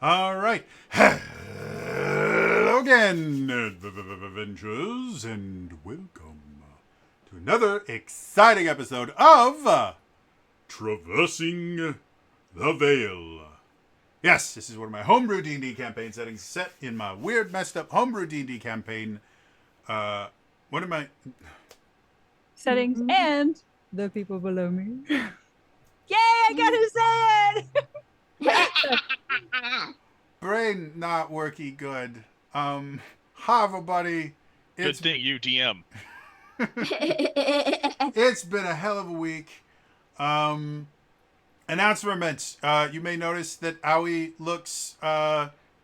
All right. Hello again, adventurers, and welcome to another exciting episode of Traversing the Veil. Yes, this is one of my homebrew D&D campaign settings set in my weird, messed up homebrew D&D campaign. What am I... Settings and the people below me. Yay, I gotta say it! Brain not working good. Hi, everybody. Good thing you DM. It's been a hell of a week. Announcements. You may notice that Aoi looks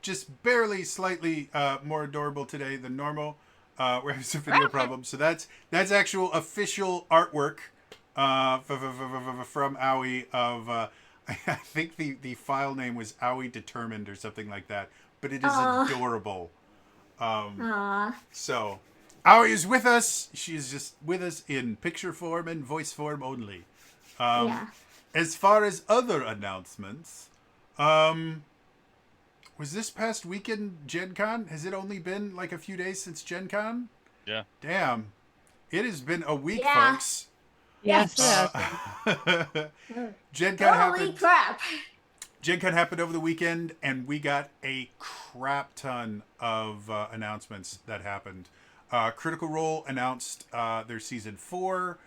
just barely slightly more adorable today than normal. We're having some video problems. So that's actual official artwork from Aoi of... I think the file name was Aoi Determined or something like that. But it is adorable. So, Aoi is with us. She is just with us in picture form and voice form only. Yeah. As far as other announcements, was this past weekend Gen Con? Has it only been like a few days since Gen Con? Yeah. Damn. It has been a week, Yeah. folks. Yes. Gen Con Holy happened. crap. Gen Con happened over the weekend, and we got a crap ton of announcements that happened. Critical Role announced their season 4.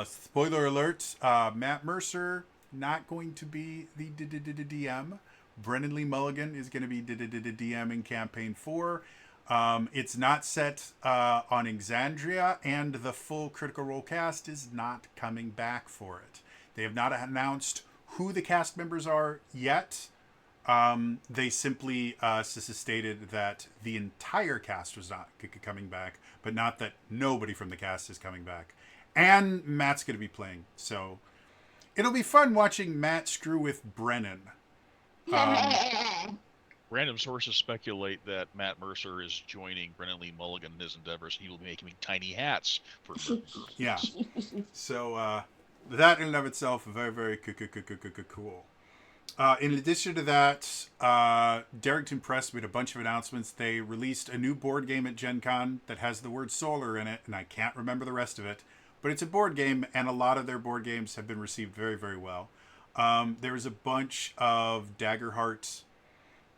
Spoiler alert, Matt Mercer not going to be the DM. Brennan Lee Mulligan is going to be DM in campaign 4. It's not set on Exandria, and the full Critical Role cast is not coming back for it. They have not announced who the cast members are yet. They simply stated that the entire cast was not coming back, but not that nobody from the cast is coming back. And Matt's going to be playing. So it'll be fun watching Matt screw with Brennan. Random sources speculate that Matt Mercer is joining Brennan Lee Mulligan in his endeavors. He will be making tiny hats for Yeah. So that in and of itself, very, very cool. In addition to that, Darrington Press made a bunch of announcements. They released a new board game at Gen Con that has the word solar in it, and I can't remember the rest of it. But it's a board game, and a lot of their board games have been received very, very well. There was a bunch of Daggerheart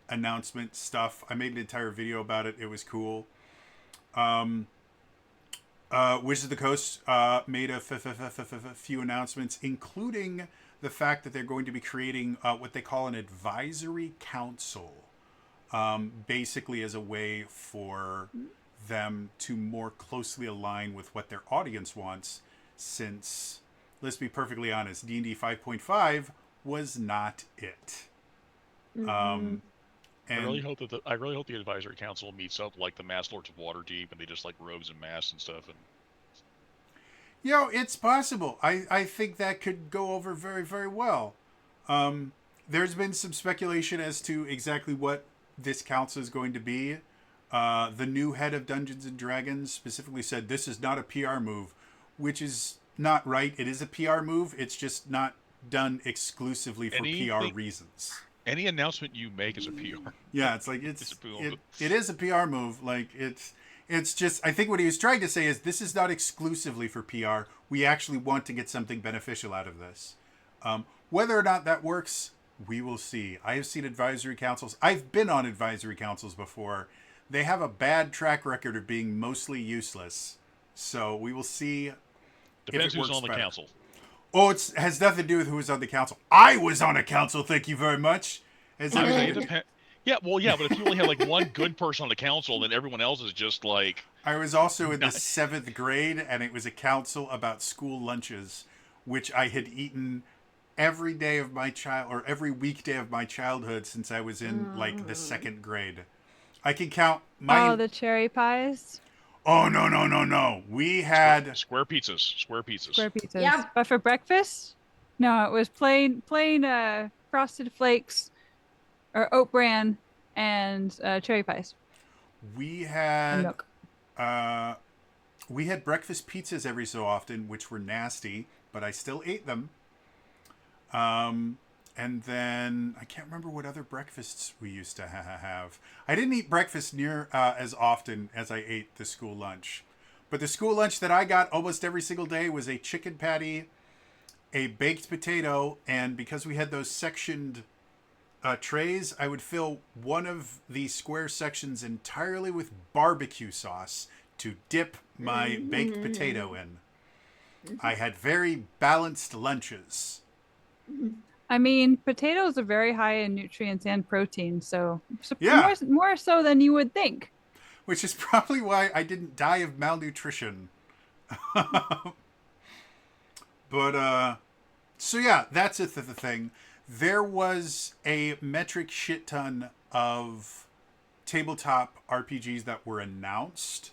announcement stuff. I made an entire video about it. It was cool. Wizards of the Coast made a few announcements, including the fact that they're going to be creating what they call an advisory council, basically as a way for them to more closely align with what their audience wants, since, let's be perfectly honest, D&D 5.5 was not it. Mm-hmm. I really hope that the advisory council meets up like the Mass Lords of Waterdeep, and they just like robes and masks and stuff. And it's possible. I think that could go over very, very well. There's been some speculation as to exactly what this council is going to be. The new head of Dungeons and Dragons specifically said this is not a PR move, which is not right. It is a PR move. It's just not done exclusively for PR reasons. Any announcement you make is a PR. Yeah, it's like it is a PR move. Like it's just, I think what he was trying to say is this is not exclusively for PR. We actually want to get something beneficial out of this. Whether or not that works, we will see. I have seen advisory councils. I've been on advisory councils before. They have a bad track record of being mostly useless. So we will see. Depends who's on the council. Oh, it has nothing to do with who was on the council. I was on a council, thank you very much. Yeah, well, yeah, but if you only have like one good person on the council, then everyone else is just like... I was also in the 7th grade, and it was a council about school lunches, which I had eaten every day of my every weekday of my childhood since I was in like the 2nd grade. I can count my... Oh, the cherry pies? Oh, no. We had... Square pizzas. Square pizzas. Yeah. But for breakfast? No, it was plain frosted flakes or oat bran and cherry pies. We had... And milk. We had breakfast pizzas every so often, which were nasty, but I still ate them. And then I can't remember what other breakfasts we used to have. I didn't eat breakfast near as often as I ate the school lunch. But the school lunch that I got almost every single day was a chicken patty, a baked potato, and because we had those sectioned trays, I would fill one of the square sections entirely with barbecue sauce to dip my baked potato in. I had very balanced lunches. I mean, potatoes are very high in nutrients and protein, so Yeah. more so than you would think. Which is probably why I didn't die of malnutrition. But, so yeah, that's the thing. There was a metric shit ton of tabletop RPGs that were announced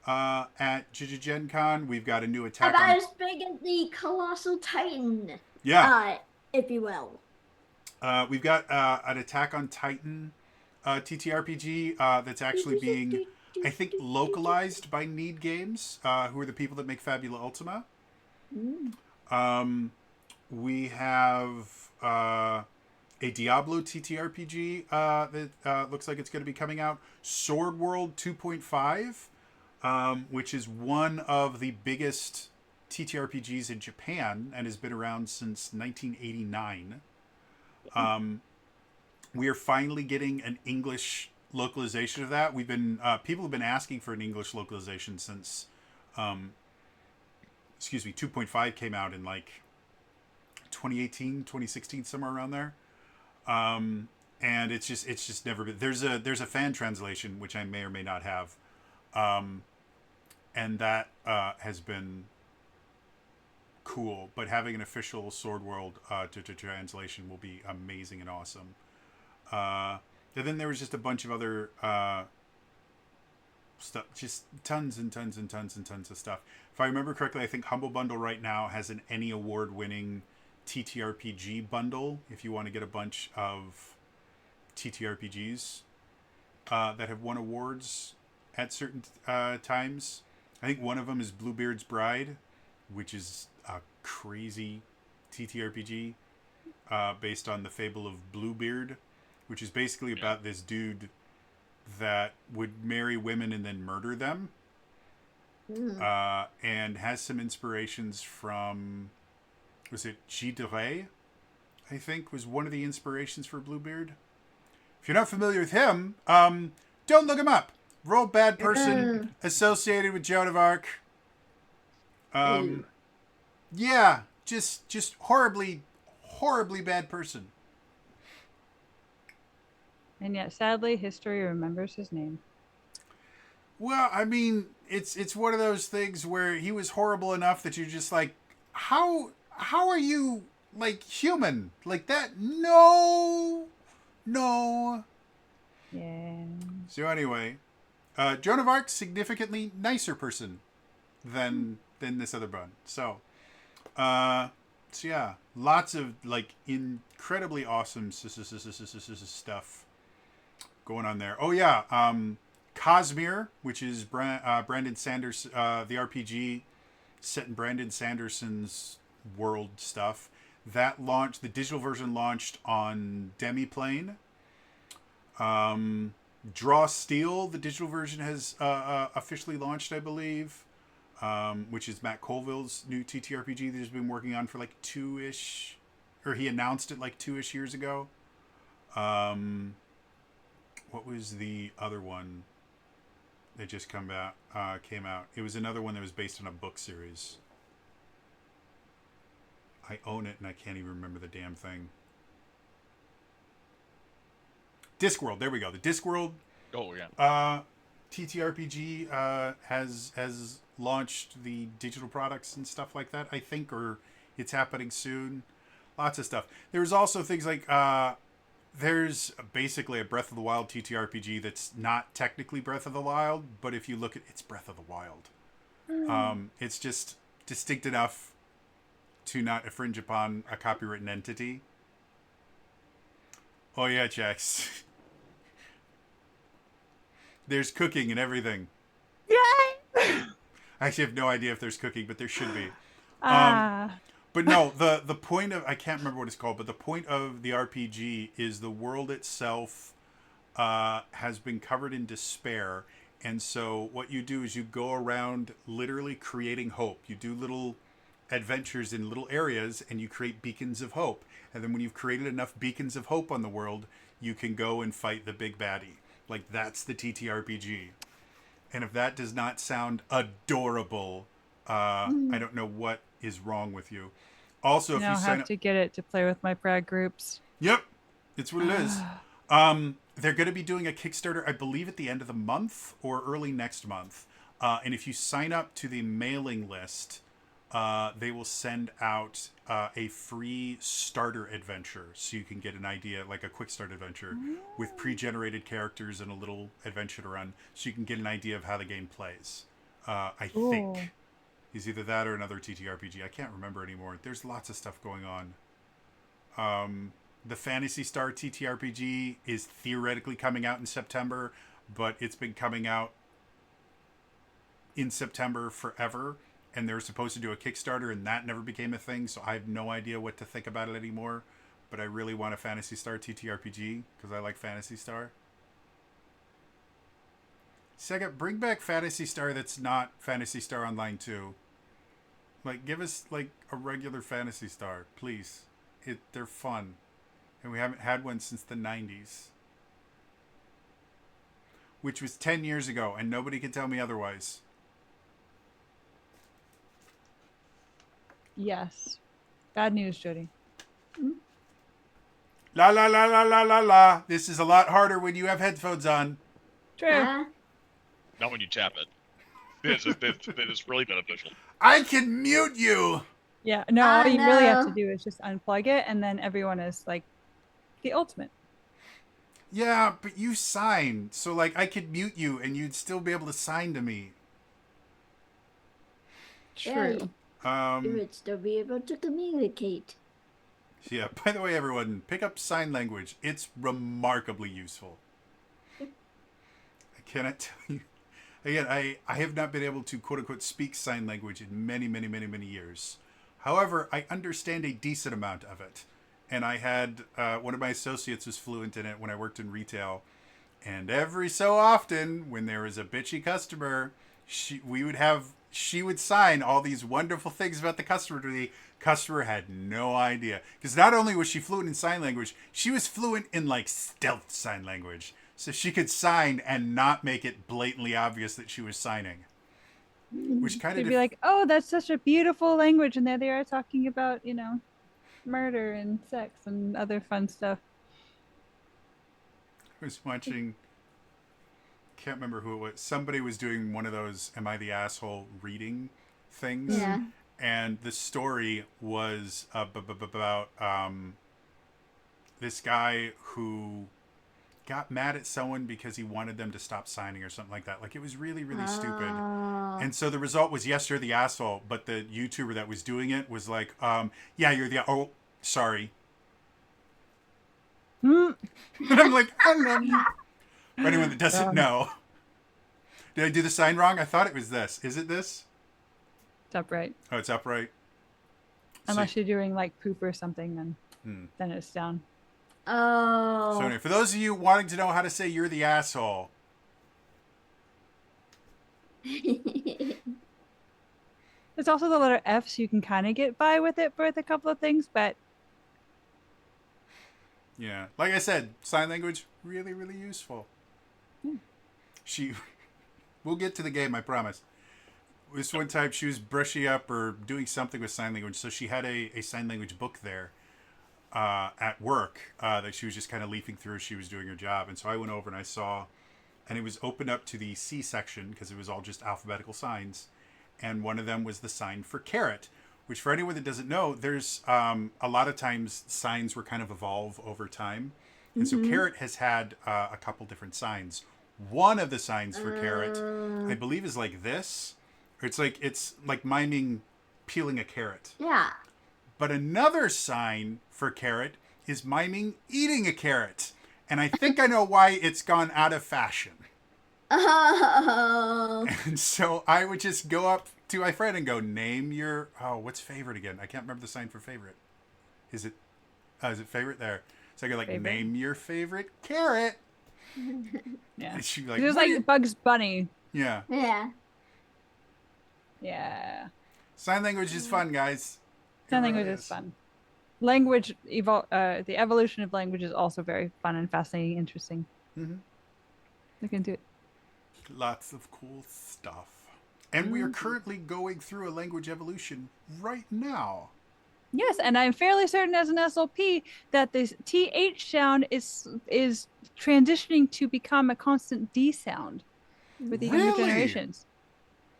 at Gen Con. We've got a new Attack About on... as big as the Colossal Titan. Yeah. If you will. We've got an Attack on Titan TTRPG that's actually being, I think, localized by Need Games, who are the people that make Fabula Ultima. We have a Diablo TTRPG that looks like it's going to be coming out. Sword World 2.5, which is one of the biggest TTRPGs in Japan and has been around since 1989. We are finally getting an English localization of that. We've been people have been asking for an English localization since 2.5 came out in like 2018, 2016, somewhere around there. And it's just never been. There's a fan translation which I may or may not have, and that has been cool. But having an official Sword World to translation will be amazing and awesome. And then there was just a bunch of other stuff, just tons and tons and tons and tons of stuff. If I remember correctly, I think Humble Bundle right now has an Any Award-winning TTRPG bundle. If you want to get a bunch of TTRPGs that have won awards at certain times, I think one of them is Bluebeard's Bride, which is a crazy TTRPG based on the fable of Bluebeard, which is basically about this dude that would marry women and then murder them. And has some inspirations from, was it Gilles de Rais, I think, was one of the inspirations for Bluebeard. If you're not familiar with him, don't look him up. Real bad person associated with Joan of Arc. Yeah, just horribly bad person. And yet, sadly, history remembers his name. Well, I mean, it's one of those things where he was horrible enough that you're just like, how are you like human like that? No. Yeah. So anyway, Joan of Arc, significantly nicer person than this other bun. So yeah, lots of like incredibly awesome stuff going on there. Oh yeah, Cosmere, which is Brandon Sanders, the RPG set in Brandon Sanderson's world stuff. That launched, the digital version launched on Demiplane. Draw Steel, the digital version has officially launched, I believe, which is Matt Colville's new TTRPG that he's been working on for like he announced it like 2-ish years ago. What was the other one that just came out? It was another one that was based on a book series. I own it and I can't even remember the damn thing. Discworld, there we go. The Discworld. Oh yeah. TTRPG has launched the digital products and stuff like that, I think, or it's happening soon. Lots of stuff. There's also things like there's basically a Breath of the Wild TTRPG that's not technically Breath of the Wild, but if you look at it's Breath of the Wild. It's just distinct enough to not infringe upon a copywritten entity. Oh yeah, Jax. There's cooking and everything. Yay! I actually have no idea if there's cooking, but there should be. But no, the point of, I can't remember what it's called, but the point of the RPG is the world itself has been covered in despair. And so what you do is you go around literally creating hope. You do little adventures in little areas and you create beacons of hope. And then when you've created enough beacons of hope on the world, you can go and fight the big baddie. Like, that's the TTRPG. And if that does not sound adorable, I don't know what is wrong with you. Also, if Now you I sign have up, to get it to play with my Prague groups. yep, it's what it is. They're going to be doing a Kickstarter, I believe, at the end of the month or early next month. And if you sign up to the mailing list, they will send out a free starter adventure, so you can get an idea, like a quick start adventure with pre-generated characters and a little adventure to run, so you can get an idea of how the game plays. I think is either that or another TTRPG. I can't remember anymore. There's lots of stuff going on. The Phantasy Star TTRPG is theoretically coming out in September, but it's been coming out in September forever. And they were supposed to do a Kickstarter, and that never became a thing, so I have no idea what to think about it anymore. But I really want a Phantasy Star TTRPG, because I like Phantasy Star. Sega, bring back Phantasy Star that's not Phantasy Star Online 2. Like, give us, like, a regular Phantasy Star, please. They're fun. And we haven't had one since the 90s. Which was 10 years ago, and nobody can tell me otherwise. Yes. Bad news, Jody. La la la la la la la. This is a lot harder when you have headphones on. True. Not when you tap it. That is really beneficial. I can mute you. Yeah. No, all you really have to no. do is just unplug it, and then everyone is like the ultimate. Yeah, but you sign. So, like, I could mute you and you'd still be able to sign to me. True. You would still be able to communicate. Yeah, by the way, everyone, pick up sign language. It's remarkably useful. I cannot tell you. Again, I have not been able to, quote-unquote, speak sign language in many, many, many, many years. However, I understand a decent amount of it. And I had, one of my associates was fluent in it when I worked in retail. And every so often, when there was a bitchy customer, she would sign all these wonderful things about the customer to the customer had no idea. Because not only was she fluent in sign language, she was fluent in, like, stealth sign language. So she could sign and not make it blatantly obvious that she was signing. Which kind She'd of be like, "Oh, that's such a beautiful language," and there they are talking about, murder and sex and other fun stuff. I was watching, can't remember who it was. Somebody was doing one of those "Am I the Asshole" reading things. Yeah. And the story was about this guy who got mad at someone because he wanted them to stop signing or something like that. Like, it was really, really stupid. And so the result was, yes, you're the asshole. But the YouTuber that was doing it was like, yeah, you're the, oh, sorry. And I'm like, I love you. For anyone that doesn't know. Did I do the sign wrong? I thought it was this. Is it this? It's upright. Oh, it's upright. Unless you're doing like poop or something, then it's down. Oh. So anyway, for those of you wanting to know how to say "you're the asshole," There's also the letter F, so you can kind of get by with it a couple of things, but yeah, like I said, sign language really, really useful. We'll get to the game, I promise. This one time she was brushing up or doing something with sign language, so she had a sign language book there at work that she was just kind of leafing through as she was doing her job. And so I went over and I saw, and it was opened up to the C section because it was all just alphabetical signs. And one of them was the sign for carrot, which, for anyone that doesn't know, there's a lot of times signs will kind of evolve over time. And so carrot has had a couple different signs. One of the signs for carrot, I believe, is like this. It's like miming peeling a carrot. Yeah. But another sign for carrot is miming eating a carrot. And I think I know why it's gone out of fashion. Oh. And so I would just go up to my friend and go, name your, what's favorite again? I can't remember the sign for favorite. Is it favorite there? So I go like, Favorite. name your favorite carrot. Yeah. And she'd be like, It was "What like are you-" Bugs Bunny. Yeah. Yeah. Yeah. Sign language is fun, guys. It Sign really language is fun. Language the evolution of language is also very fun and fascinating, interesting. Mm-hmm. Look into it. Lots of cool stuff. And we are currently going through a language evolution right now. Yes, and I'm fairly certain as an SLP that this TH sound is transitioning to become a constant D sound with the younger Really? generations.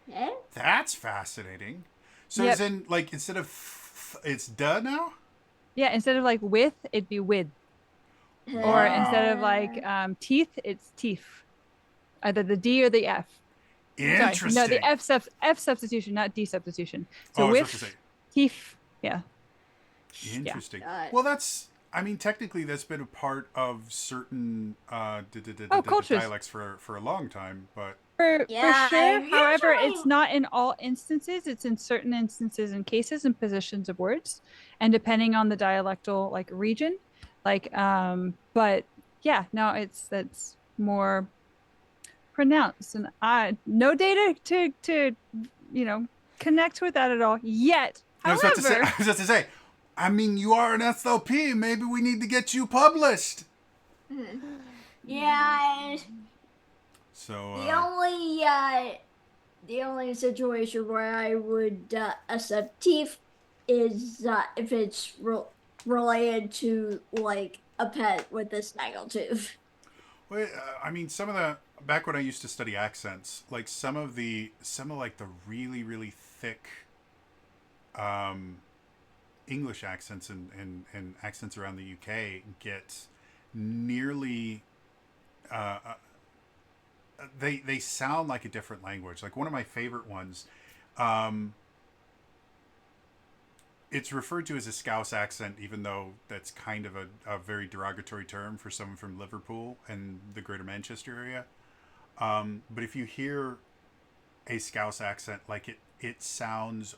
Yeah. That's fascinating. So Yep. as in, like, instead of it's duh now? Yeah, instead of like with, it'd be with. Or Wow. instead of like teeth, it's teeth. Either the D or the F. Interesting. Sorry, no, the F substitution, not D substitution. So I was about to with say. teeth, yeah. Interesting. Yeah. Well, I mean, technically, that's been a part of certain cultures. dialects for a long time, but For Yeah, sure. you're However, trying- it's not in all instances. It's in certain instances and cases and positions of words, and depending on the dialectal like region, like But yeah, no, that's more pronounced, and I no data to connect with that at all yet. I was However, about to say, I mean, you are an SLP. Maybe we need to get you published. Yeah. So The only situation where I would accept teeth is if it's related to like a pet with a snaggletooth. well, I mean, some of the back when I used to study accents, like some of like the really really thick English accents and accents around the UK get nearly they sound like a different language. Like one of my favorite ones, it's referred to as a Scouse accent, even though that's kind of a very derogatory term for someone from Liverpool and the Greater Manchester area. But if you hear a Scouse accent, like it sounds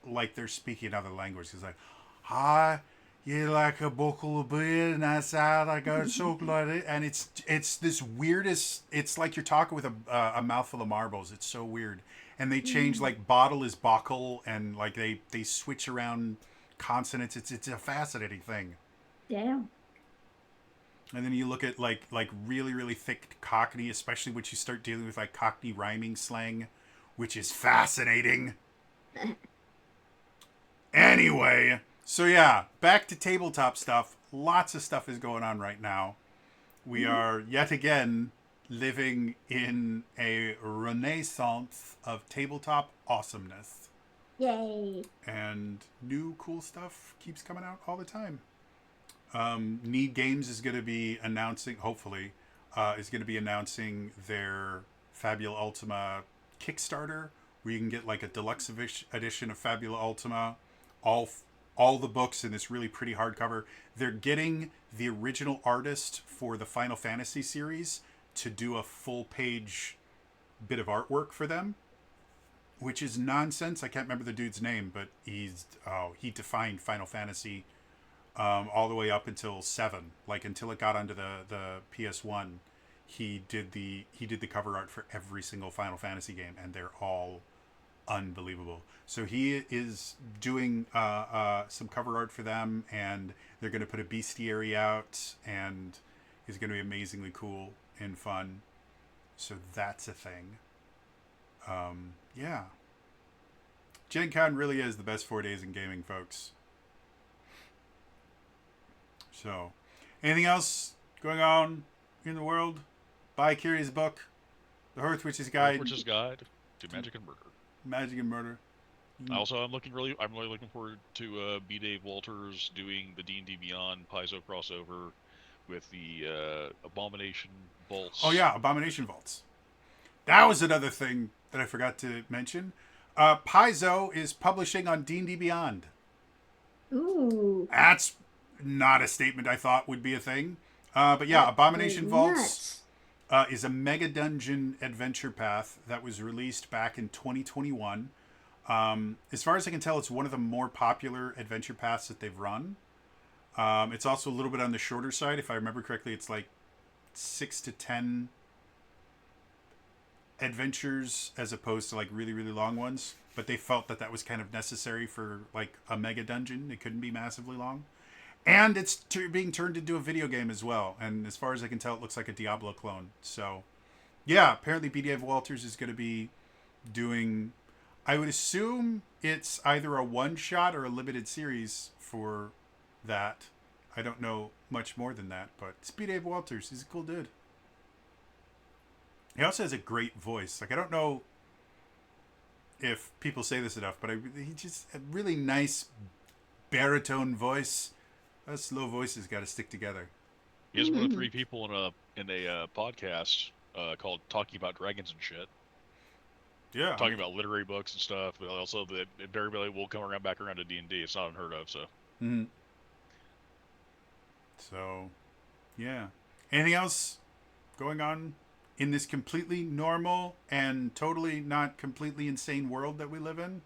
like they're speaking another language. It's like, hi, you like a buckle of beer and I sound like a chocolate, and it's this weirdest. It's like you're talking with a mouthful of marbles. It's so weird, and they change like bottle is buckle, and like they switch around consonants. It's a fascinating thing. Damn. And then you look at like really really thick Cockney, especially when you start dealing with like Cockney rhyming slang, which is fascinating. Anyway, so yeah, back to tabletop stuff. Lots of stuff is going on right now. We are yet again living in a renaissance of tabletop awesomeness. Yay. And new cool stuff keeps coming out all the time. Need Games is going to be announcing, hopefully, is going to be announcing their Fabula Ultima Kickstarter, where you can get like a deluxe edition of Fabula Ultima, all the books in this really pretty hardcover. They're getting the original artist for the Final Fantasy series to do a full page bit of artwork for them, which is nonsense. I can't remember the dude's name, but he defined Final Fantasy all the way up until 7, like until it got onto the PS1. He did the cover art for every single Final Fantasy game, and they're all unbelievable. So he is doing some cover art for them, and they're going to put a bestiary out, and it's going to be amazingly cool and fun. So that's a thing. Yeah. Gen Con really is the best 4 days in gaming, folks. So, anything else going on in the world? Buy Kiri's book, The Hearth Witch's Guide. Hearth Witch's Guide to Magic and Murder. Magic and Murder. Also, I'm really looking forward to B. Dave Walters doing the D&D Beyond Paizo crossover with the Abomination Vaults. Oh yeah, Abomination Vaults. That was another thing that I forgot to mention. Paizo is publishing on D&D Beyond. Ooh. That's not a statement I thought would be a thing. But yeah, Abomination Vaults. Nuts. is a Mega Dungeon adventure path that was released back in 2021. As far as I can tell, it's one of the more popular adventure paths that they've run. It's also a little bit on the shorter side. If I remember correctly, it's like 6 to 10 adventures as opposed to like really, really long ones. But they felt that that was kind of necessary for like a mega dungeon. It couldn't be massively long. And it's being turned into a video game as well. And as far as I can tell, it looks like a Diablo clone. So, yeah, apparently B. Dave Walters is going to be doing... I would assume it's either a one-shot or a limited series for that. I don't know much more than that, but it's B. Dave Walters. He's a cool dude. He also has a great voice. Like, I don't know if people say this enough, but he just a really nice baritone voice. Us slow voices got to stick together. He has one of 3 people in a podcast called Talking About Dragons and Shit. Yeah, Talking about literary books and stuff, but also that it very well will come back around to D&D. It's not unheard of, so. Mm-hmm. So, yeah. Anything else going on in this completely normal and totally not completely insane world that we live in?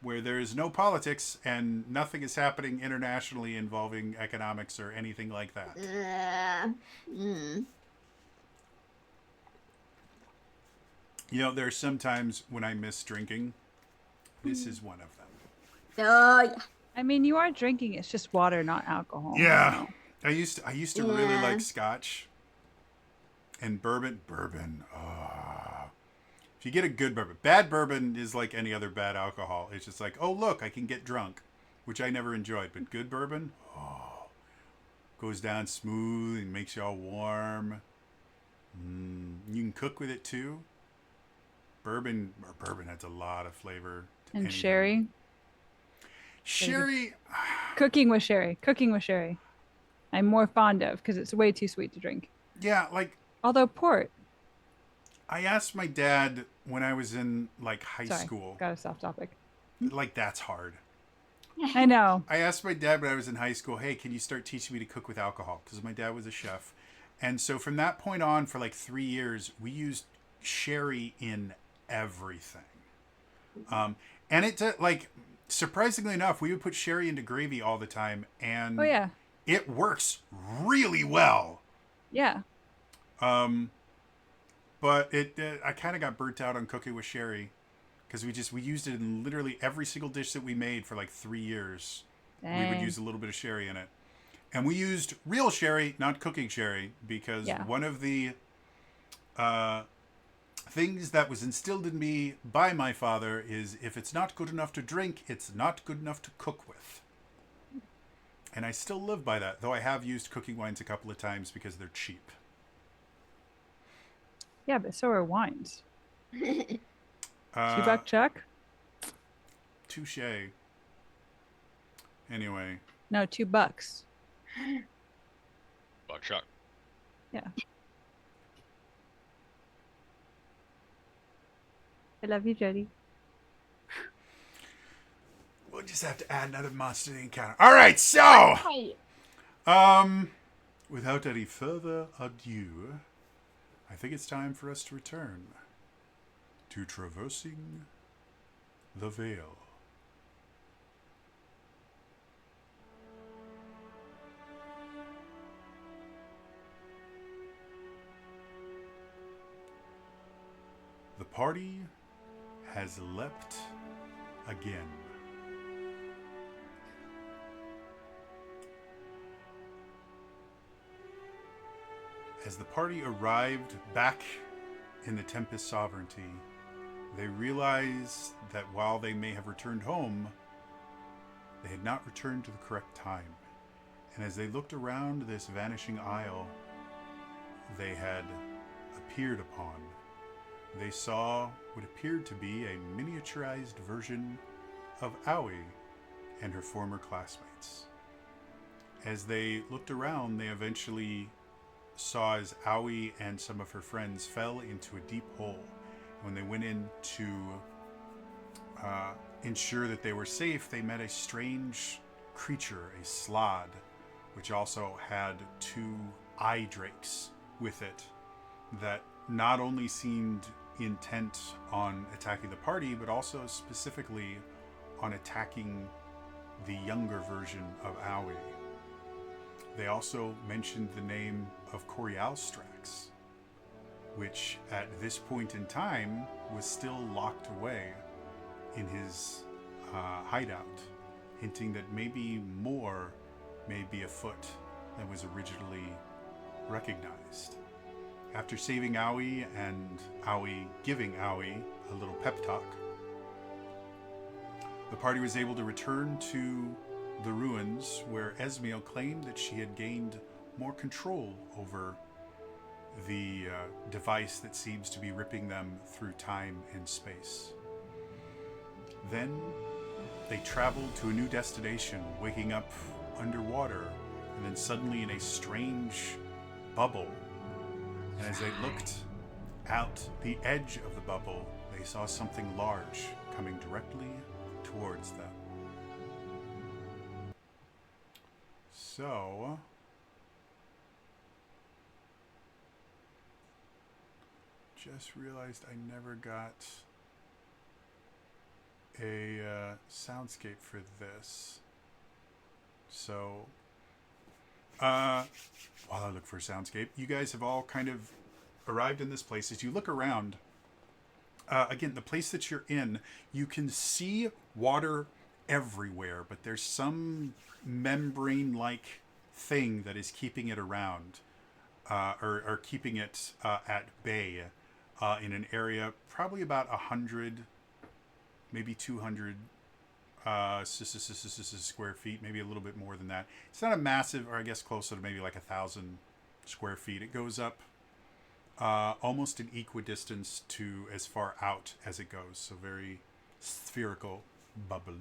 Where there is no politics and nothing is happening internationally involving economics or anything like that. You know, there are some times when I miss drinking. This is one of them. Oh, yeah. I mean, you are drinking. It's just water, not alcohol. Yeah. I used to really Yeah. like scotch and bourbon. If you get a good bourbon. Bad bourbon is like any other bad alcohol. It's just like, oh, look, I can get drunk, which I never enjoyed. But good bourbon, goes down smooth and makes you all warm. You can cook with it too. Bourbon has a lot of flavor. to And anything. sherry. Sherry, Cooking with sherry. I'm more fond of because it's way too sweet to drink. yeah, like Although port. I asked my dad when I was in like high Sorry, school. got us off topic. Like that's hard. I know. I asked my dad when I was in high school, hey, can you start teaching me to cook with alcohol? Because my dad was a chef. And so from that point on, for like 3 years, we used sherry in everything. And it, like, surprisingly enough, we would put sherry into gravy all the time. And Oh yeah. it works really well. Yeah. But I kind of got burnt out on cooking with sherry. Because we used it in literally every single dish that we made for like 3 years. We would Dang. use a little bit of sherry in it. And we used real sherry, not cooking sherry, because Yeah. one of the things that was instilled in me by my father is if it's not good enough to drink, it's not good enough to cook with. And I still live by that, though I have used cooking wines a couple of times because they're cheap. Yeah, but so are wines. Uh, $2 Chuck? touche. Anyway. No, $2. Buckshot. Yeah. I love you, Jody. We'll just have to add another monster to the encounter. All right, so Hey. without any further ado, I think it's time for us to return to Traversing the Veil. The party has leapt again. As the party arrived back in the Tempest Sovereignty, they realized that while they may have returned home, they had not returned to the correct time. And as they looked around this vanishing isle they had appeared upon, they saw what appeared to be a miniaturized version of Aoi and her former classmates. As they looked around, they eventually saw as Aoi and some of her friends fell into a deep hole. When they went in to ensure that they were safe, they met a strange creature, a Slod, which also had two eye drakes with it that not only seemed intent on attacking the party, but also specifically on attacking the younger version of Aoi. They also mentioned the name of Corialstrax, which at this point in time was still locked away in his hideout, hinting that maybe more may be afoot than was originally recognized. After saving Aoi and Aoi giving Aoi a little pep talk, the party was able to return to the ruins where Esmail claimed that she had gained more control over the device that seems to be ripping them through time and space. Then they traveled to a new destination, waking up underwater, and then suddenly in a strange bubble. And as they looked out the edge of the bubble, they saw something large coming directly towards them. So, just realized I never got a soundscape for this. So, while I look for a soundscape, you guys have all kind of arrived in this place. As you look around, again, the place that you're in, you can see water everywhere, but there's some membrane-like thing that is keeping it around, or keeping it at bay in an area probably about 100, maybe 200 square feet, maybe a little bit more than that. It's not a massive, or I guess closer to maybe like 1,000 square feet. It goes up almost an equidistance to as far out as it goes, so very spherical bubble.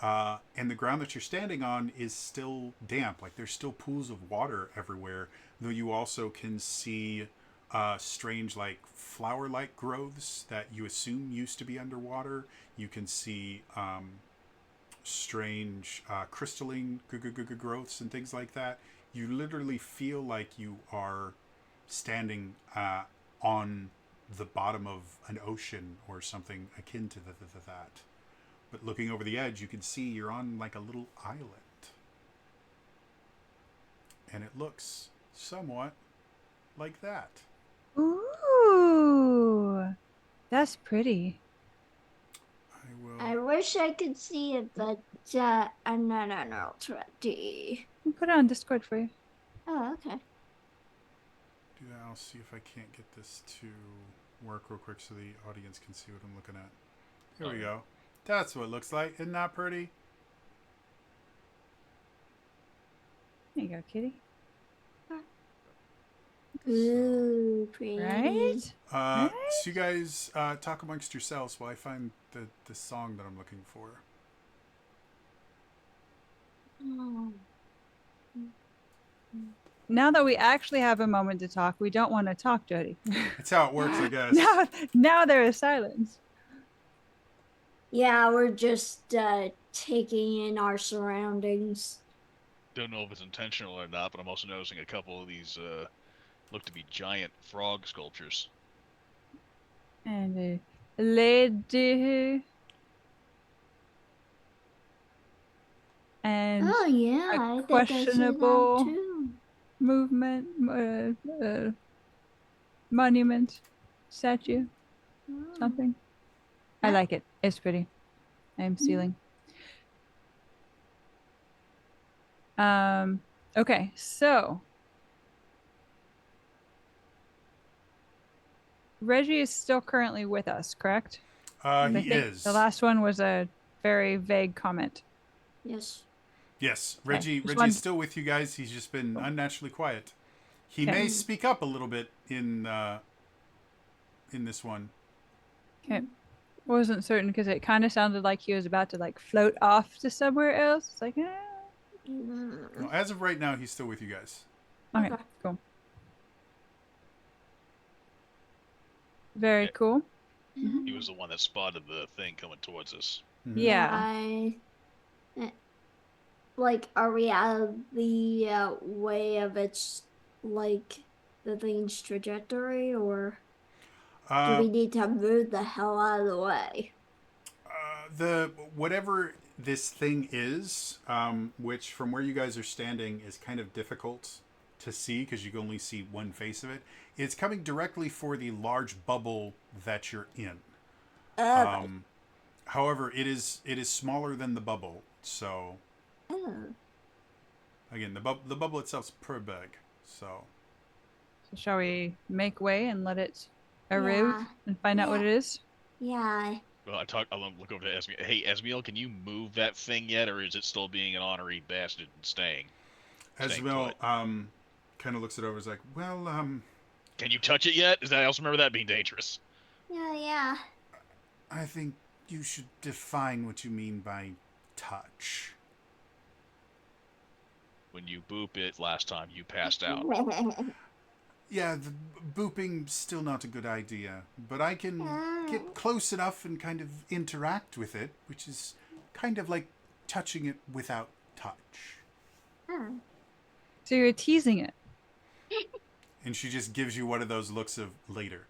And the ground that you're standing on is still damp. Like there's still pools of water everywhere, though you also can see strange like flower-like growths that you assume used to be underwater. You can see strange crystalline growths and things like that. You literally feel like you are standing on the bottom of an ocean or something akin to that. But looking over the edge, you can see you're on like a little island. And it looks somewhat like that. Ooh, that's pretty. I wish I could see it, but I'm not on Ultra D. I'll put it on Discord for you. Oh, okay. Do that. I'll see if I can't get this to work real quick so the audience can see what I'm looking at. Here we go. That's what it looks like. Isn't that pretty? There you go, kitty. Ooh, pretty. Right? So you guys talk amongst yourselves while I find the song that I'm looking for. Oh. Now that we actually have a moment to talk, we don't want to talk, Jody. That's how it works, I guess. now there is silence. Yeah, we're just taking in our surroundings. Don't know if it's intentional or not, but I'm also noticing a couple of these look to be giant frog sculptures. And a lady. And Oh yeah, a I think questionable I see that too. movement, monument, statue, something. I like it. It's pretty. I'm stealing. Okay, so Reggie is still currently with us, correct? He is. The last one was a very vague comment. Yes. Yes, Okay, Reggie's still with you guys. He's just been unnaturally quiet. He Okay. may speak up a little bit in this one. Okay. Wasn't certain because it kind of sounded like he was about to like float off to somewhere else. It's like, No, as of right now, he's still with you guys. Okay, Okay. cool. Very Yeah. cool. He was the one that spotted the thing coming towards us. Mhm. Yeah. like, are we out of the way of its, like, the thing's trajectory, or do Uh, we need to move the hell out of the way? the whatever this thing is, which from where you guys are standing is kind of difficult to see because you can only see one face of it. It's coming directly for the large bubble that you're in. Oh, However, it is smaller than the bubble. So oh. again, the bubble itself's pretty big. So So shall we make way and let it arrive Yeah. and find out what Yeah. it is? Yeah. Well, I'll look over to Esmiel. Hey, Esmiel, can you move that thing yet, or is it still being an honorary bastard and staying Esmil put? kind of looks it over. Is like, well, Can you touch it yet? Is that? I also remember that being dangerous. Yeah. I think you should define what you mean by touch. When you boop it last time, you passed out. Yeah, the booping's still not a good idea, but I can get close enough and kind of interact with it, which is kind of like touching it without touch. So you're teasing it. And she just gives you one of those looks of later.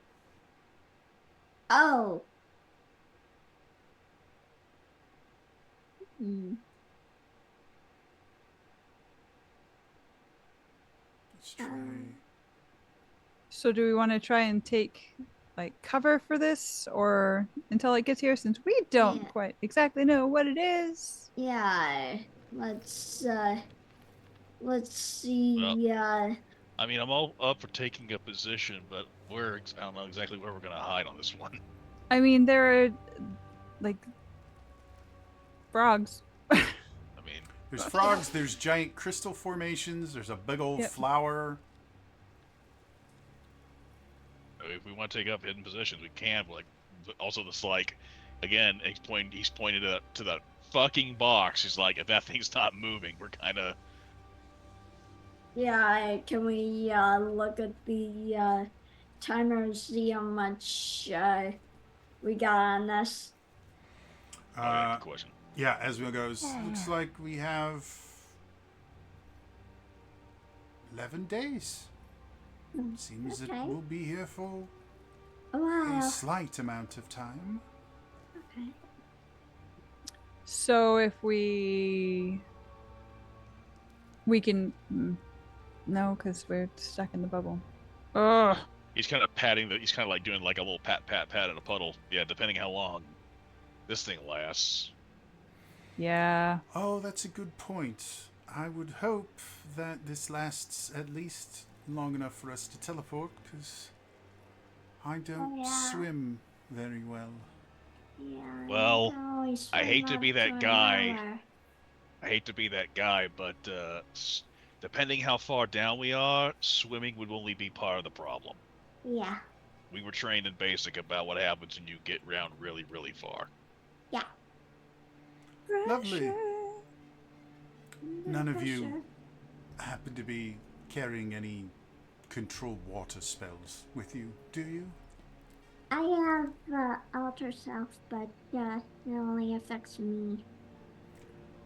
Oh. Hmm. Let's try. So do we want to try and take like cover for this or until it gets here since we don't Yeah. quite exactly know what it is? Yeah. Let's see. I mean, I'm all up for taking a position, but I don't know exactly where we're gonna hide on this one. I mean, there are like frogs. I mean, There's frogs, there's giant crystal formations, there's a big old Yep. flower. if we want to take up hidden positions, we can. But also this again, he's pointed to the fucking box. He's like, if that thing's not moving, we're kind of. Yeah. Can we look at the timer and see how much we got on this? Good question. Yeah, Esmil goes, looks like we have 11 days. Seems Okay. it will be here for A a while. slight amount of time. Okay. So if we can no, because we're stuck in the bubble. Ugh. He's kind of patting he's kind of like doing like a little pat in a puddle. Yeah, depending how long this thing lasts. Yeah. Oh, that's a good point. I would hope that this lasts at least long enough for us to teleport, because I don't yeah. swim very well. Yeah. Well, we can always I hate swim to be up that an guy. hour. I hate to be that guy, but depending how far down we are, swimming would only be part of the problem. Yeah. We were trained in basic about what happens when you get round really, really far. Yeah. Lovely. Pressure. None of you Pressure. happen to be carrying any controlled water spells with you, do you? I have alter self, but it only affects me.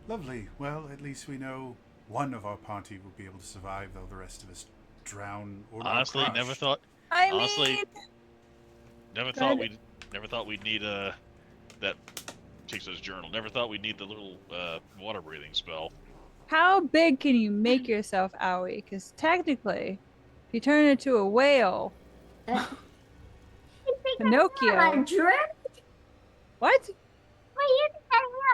Lovely. Well, at least we know one of our party will be able to survive, though the rest of us drown or are Honestly, crushed. never thought Honestly, never Try thought we'd need that takes us journal. Never thought we'd need the little water breathing spell. how big can you make yourself, Owie? Because technically, if you turn into a whale, Pinocchio. I'm a druid? What? What you think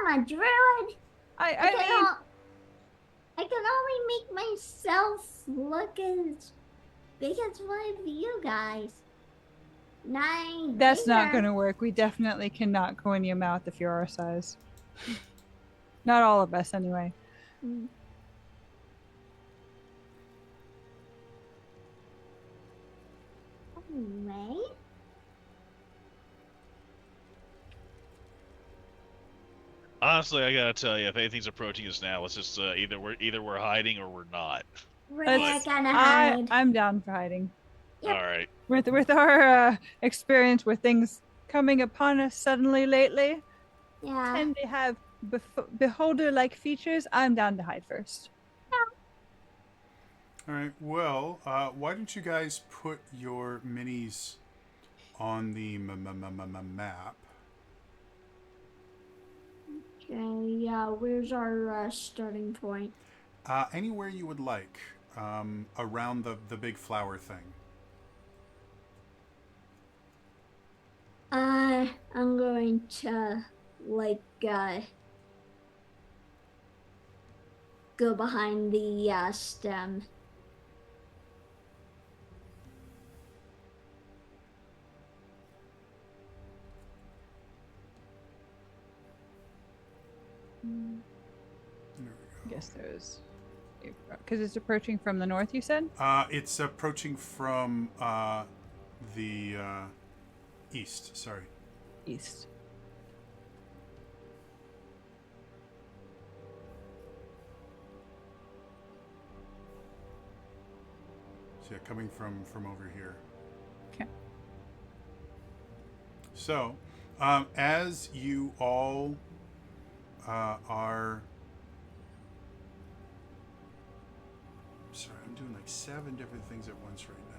I'm a druid? I I mean, I can only make myself look as big as one of you guys. that's not going to work. We definitely cannot go in your mouth if you're our size. Not all of us, anyway. Anyway. Honestly, I gotta tell you, if anything's approaching us now, let's just either we're hiding or we're not. We're Let's- not gonna hide. I'm down for hiding. Yep. All right. With our experience with things coming upon us suddenly lately, Yeah. tend to have beholder-like features, I'm down to hide first. All right. Well, why don't you guys put your minis on the map? Okay, yeah, where's our starting point? Anywhere you would like, around the big flower thing. I'm going to like go behind the stem. There I we guess there's because it's approaching from the north. You said. go. It's approaching from the east. Sorry. East. So yeah, coming from over here. Okay. So, as you all are. Sorry, I'm doing like 7 different things at once right now.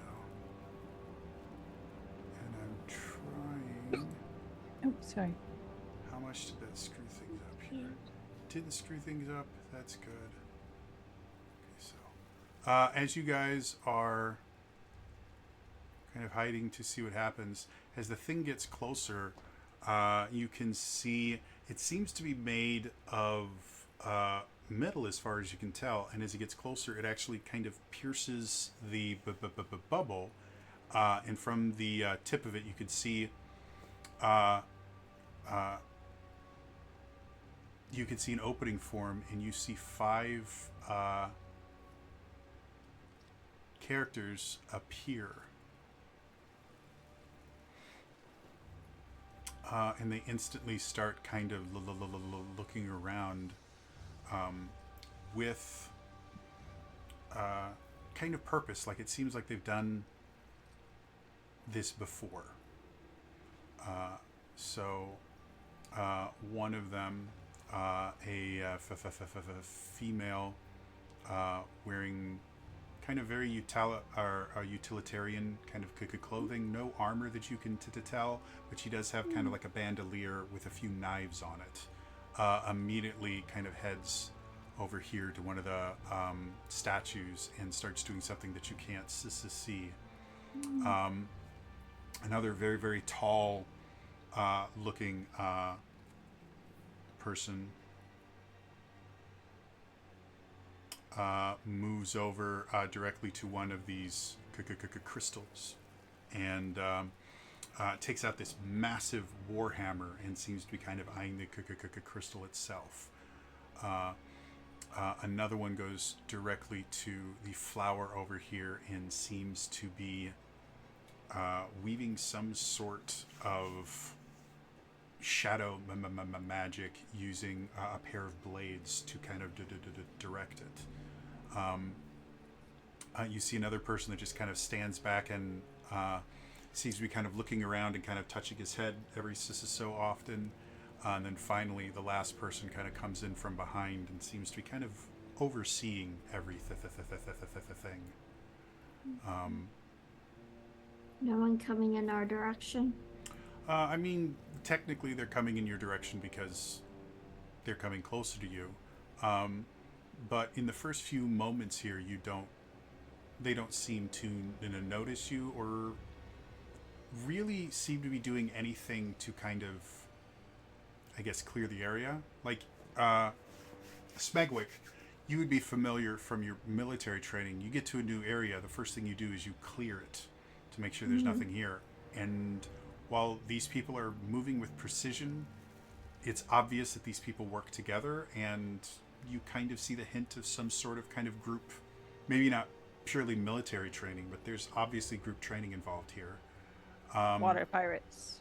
And I'm trying. Oh, sorry. How much did that screw things up here? Didn't screw things up. That's good. Okay, so as you guys are kind of hiding to see what happens, as the thing gets closer, you can see it seems to be made of metal as far as you can tell, and as it gets closer it actually kind of pierces the bubble, and from the tip of it you could see you could see an opening form, and you see 5 characters appear, and they instantly start kind of looking around with kind of purpose. Like it seems like they've done this before. So one of them, a female, wearing kind of very utilitarian kind of clothing, no armor that you can tell, but she does have kind of like a bandolier with a few knives on it. Immediately kind of heads over here to one of the statues and starts doing something that you can't see. Another very, very tall looking person moves over directly to one of these crystals and takes out this massive warhammer and seems to be kind of eyeing the crystal itself. Another one goes directly to the flower over here and seems to be weaving some sort of shadow magic using a pair of blades to kind of direct it. You see another person that just kind of stands back and seems to be kind of looking around and kind of touching his head every so often. And then finally, the last person kind of comes in from behind and seems to be kind of overseeing everything. No one coming in our direction. I mean, technically they're coming in your direction because they're coming closer to you. But in the first few moments here, they don't seem to notice you or really seem to be doing anything to kind of, I guess, clear the area. Like, Smegwick, you would be familiar from your military training. You get to a new area, the first thing you do is you clear it to make sure there's nothing here. And while these people are moving with precision, it's obvious that these people work together, and you kind of see the hint of some sort of kind of group, maybe not purely military training, but there's obviously group training involved here. Water pirates.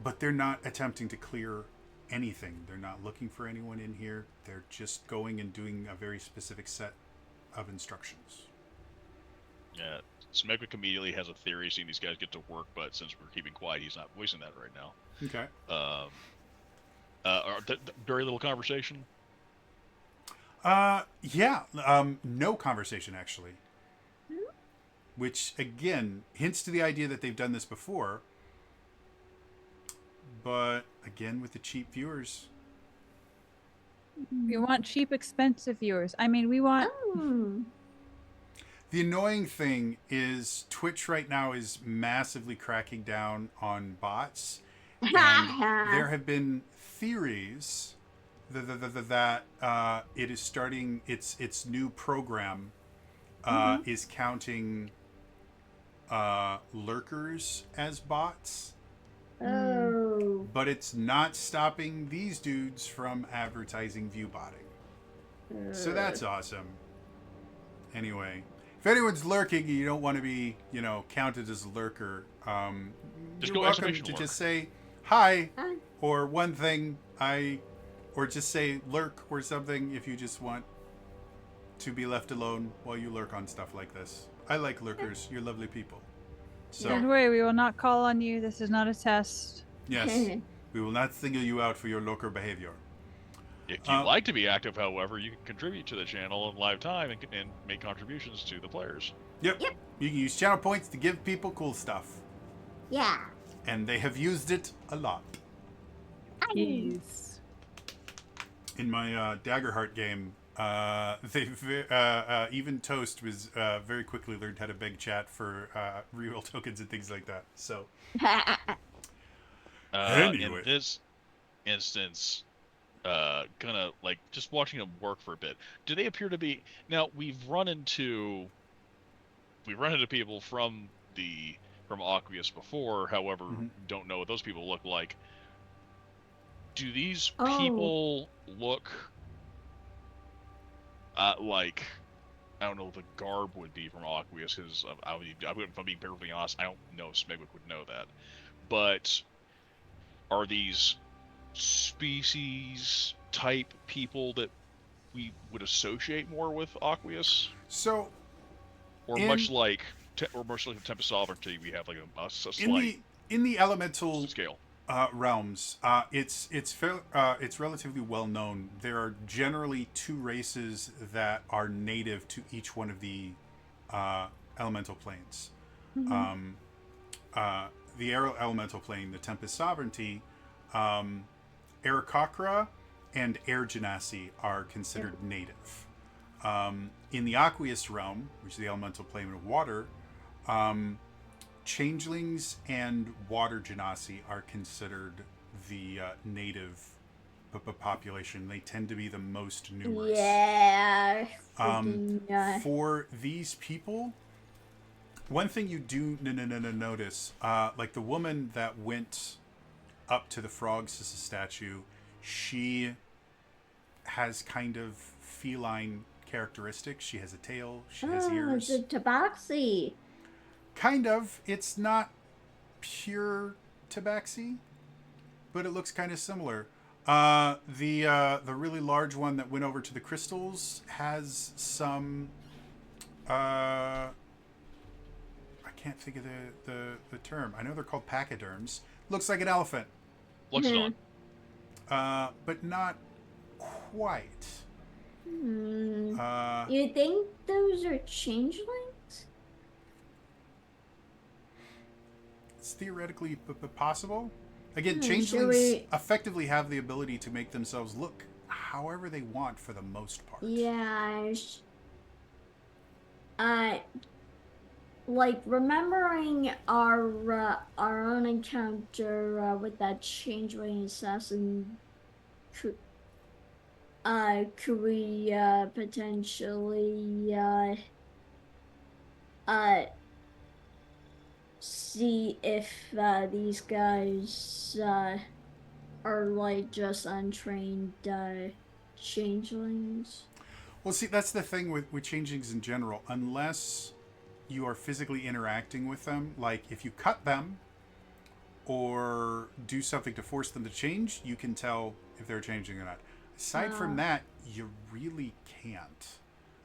But they're not attempting to clear anything. They're not looking for anyone in here. They're just going and doing a very specific set of instructions. Yeah, Smegwick immediately has a theory seeing these guys get to work, but since we're keeping quiet, he's not voicing that right now. Okay. Very little conversation. Yeah. No conversation actually. Which again hints to the idea that they've done this before. But again, with the cheap viewers, We want cheap, expensive viewers. I mean, we want. Oh. the annoying thing is Twitch right now is massively cracking down on bots, and there have been theories that it is starting its new program is counting lurkers as bots, Oh. but it's not stopping these dudes from advertising view botting. So that's awesome. Anyway, if anyone's lurking and you don't want to be, counted as a lurker, Just you're go welcome exclamation to lurk. just say hi Hi. or one thing or just say lurk or something if you just want to be left alone while you lurk on stuff like this. I like lurkers. You're lovely people. So, Don't worry, we will not call on you. This is not a test. yes, we will not single you out for your lurker behavior. If you like to be active, however, you can contribute to the channel in live time and make contributions to the players. Yep. You can use channel points to give people cool stuff. Yeah. And they have used it a lot. Yes. In my Daggerheart game, even Toast was very quickly learned how to beg chat for reroll tokens and things like that. So Anyway. In this instance, gonna just watching them work for a bit. Do they appear to be now? We've run into people from Aqueous before. However, don't know what those people look like. Do these people look like, I don't know what the garb would be from Aqueous? Because if I'm being perfectly honest, I don't know if Smegwick would know that. But are these species type people that we would associate more with Aqueous? So, or much like Tempest Sovereignty, we have a slight in the elemental scale. Realms, it's relatively well known. There are generally two races that are native to each one of the elemental planes. The Aero Elemental Plane, the Tempest Sovereignty, Aarakocra and Air Genasi are considered native. In the Aqueous realm, which is the elemental plane of water, Changelings and Water Genasi are considered the native population. They tend to be the most numerous. Yeah. For these people, one thing you do notice, like the woman that went up to the frogs as a statue, she has kind of feline characteristics. She has a tail, she has ears. It's a tabaxi. Kind of. It's not pure tabaxi, but it looks kind of similar. The really large one that went over to the crystals has some I can't think of the term. I know they're called pachyderms. Looks like an elephant. Loxodon. But not quite. You think those are changelings? It's theoretically possible. Again, Should changelings we- effectively have the ability to make themselves look however they want for the most part. Yeah. Like remembering our own encounter with that changeling assassin. Could we potentially see if these guys are like just untrained changelings? Well, see, that's the thing with changelings in general. Unless you are physically interacting with them, like if you cut them or do something to force them to change, you can tell if they're changing or not. Aside from that, you really can't.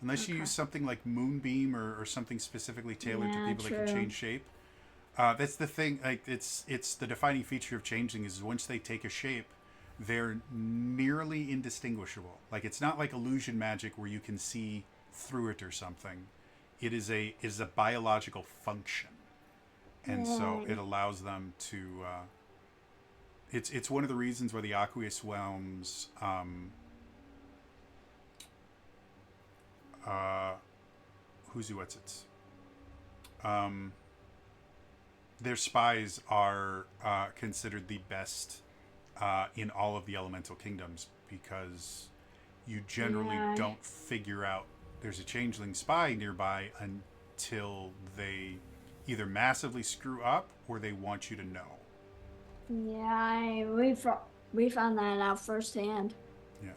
Unless you use something like Moonbeam or something specifically tailored to people that can change shape. That's the thing. Like it's the defining feature of changeling is once they take a shape, they're nearly indistinguishable. Like, it's not like illusion magic where you can see through it or something. It is a biological function, and so it allows them to. It's one of the reasons why the aqueous realms. Who's what's it? Their spies are considered the best in all of the elemental kingdoms, because you generally don't figure out there's a changeling spy nearby until they either massively screw up or they want you to know. Yeah, we found that out firsthand. Yeah.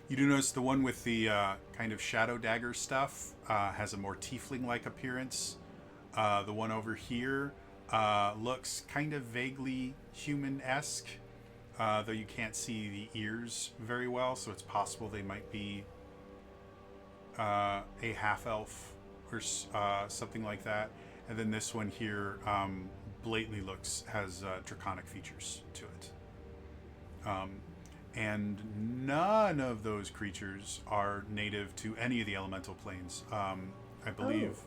You do notice the one with the kind of shadow dagger stuff has a more tiefling-like appearance. The one over here looks kind of vaguely human-esque, though you can't see the ears very well, so it's possible they might be a half-elf or something like that. And then this one here blatantly has draconic features to it. And none of those creatures are native to any of the elemental planes. I believe,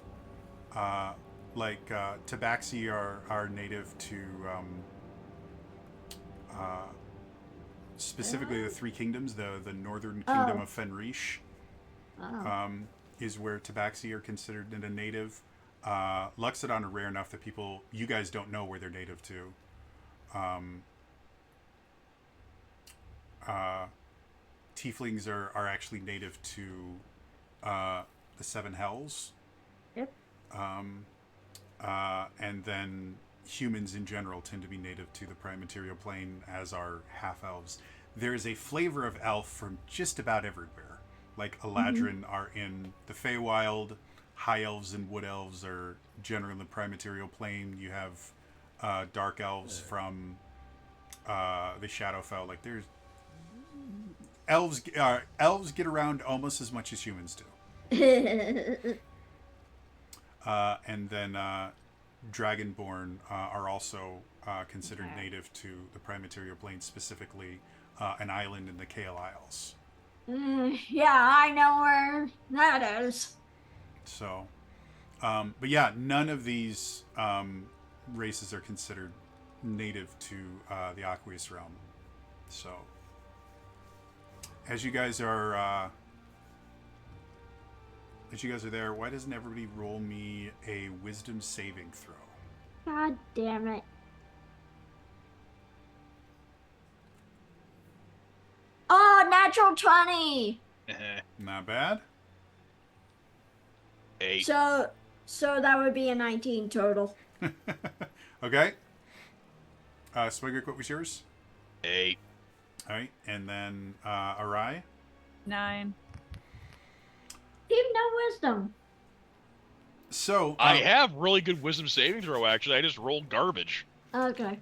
Tabaxi are native to specifically the Three Kingdoms. The northern kingdom of Fenrish is where Tabaxi are considered a native. Luxodon are rare enough that you guys don't know where they're native to. Tieflings are actually native to the Seven Hells. Yep. And then humans in general tend to be native to the prime material plane, as are half-elves. There is a flavor of elf from just about everywhere. Like Eladrin are in the Feywild, high elves and wood elves are generally in the prime material plane. You have dark elves from the Shadowfell. Like, there's elves get around almost as much as humans do. And then Dragonborn are also considered native to the prime material plane, specifically an island in the Kael Isles. Yeah, I know where that is. So, but yeah, none of these races are considered native to the Aqueous realm. So, as you guys are there, why doesn't everybody roll me a wisdom saving throw? God damn it. Oh, natural 20. Not bad. 8. So that would be a 19 total. Okay. Swigert, what was yours? 8. All right, and then Arai. 9. You've no wisdom. So I have really good wisdom saving throw, actually. I just rolled garbage. Okay.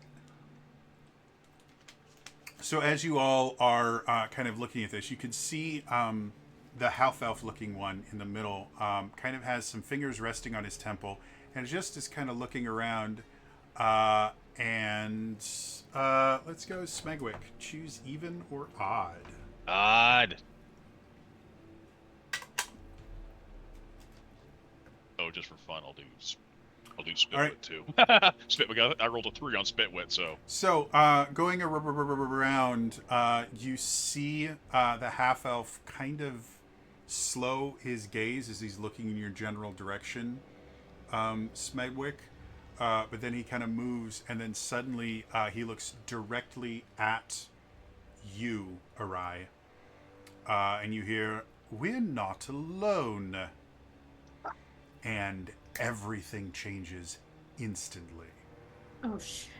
So as you all are kind of looking at this, you can see the half-elf looking one in the middle kind of has some fingers resting on his temple, and just is kind of looking around. And let's go Smegwick. Choose even or odd. Odd. Oh, just for fun, I'll do Spitwit right. too. Spitwit, I rolled a 3 on Spitwit, so. So going around, you see the half-elf kind of slow his gaze as he's looking in your general direction, Smegwick. But then he kind of moves, and then suddenly he looks directly at you, Arai. And you hear, "We're not alone." And everything changes instantly. Oh, shit.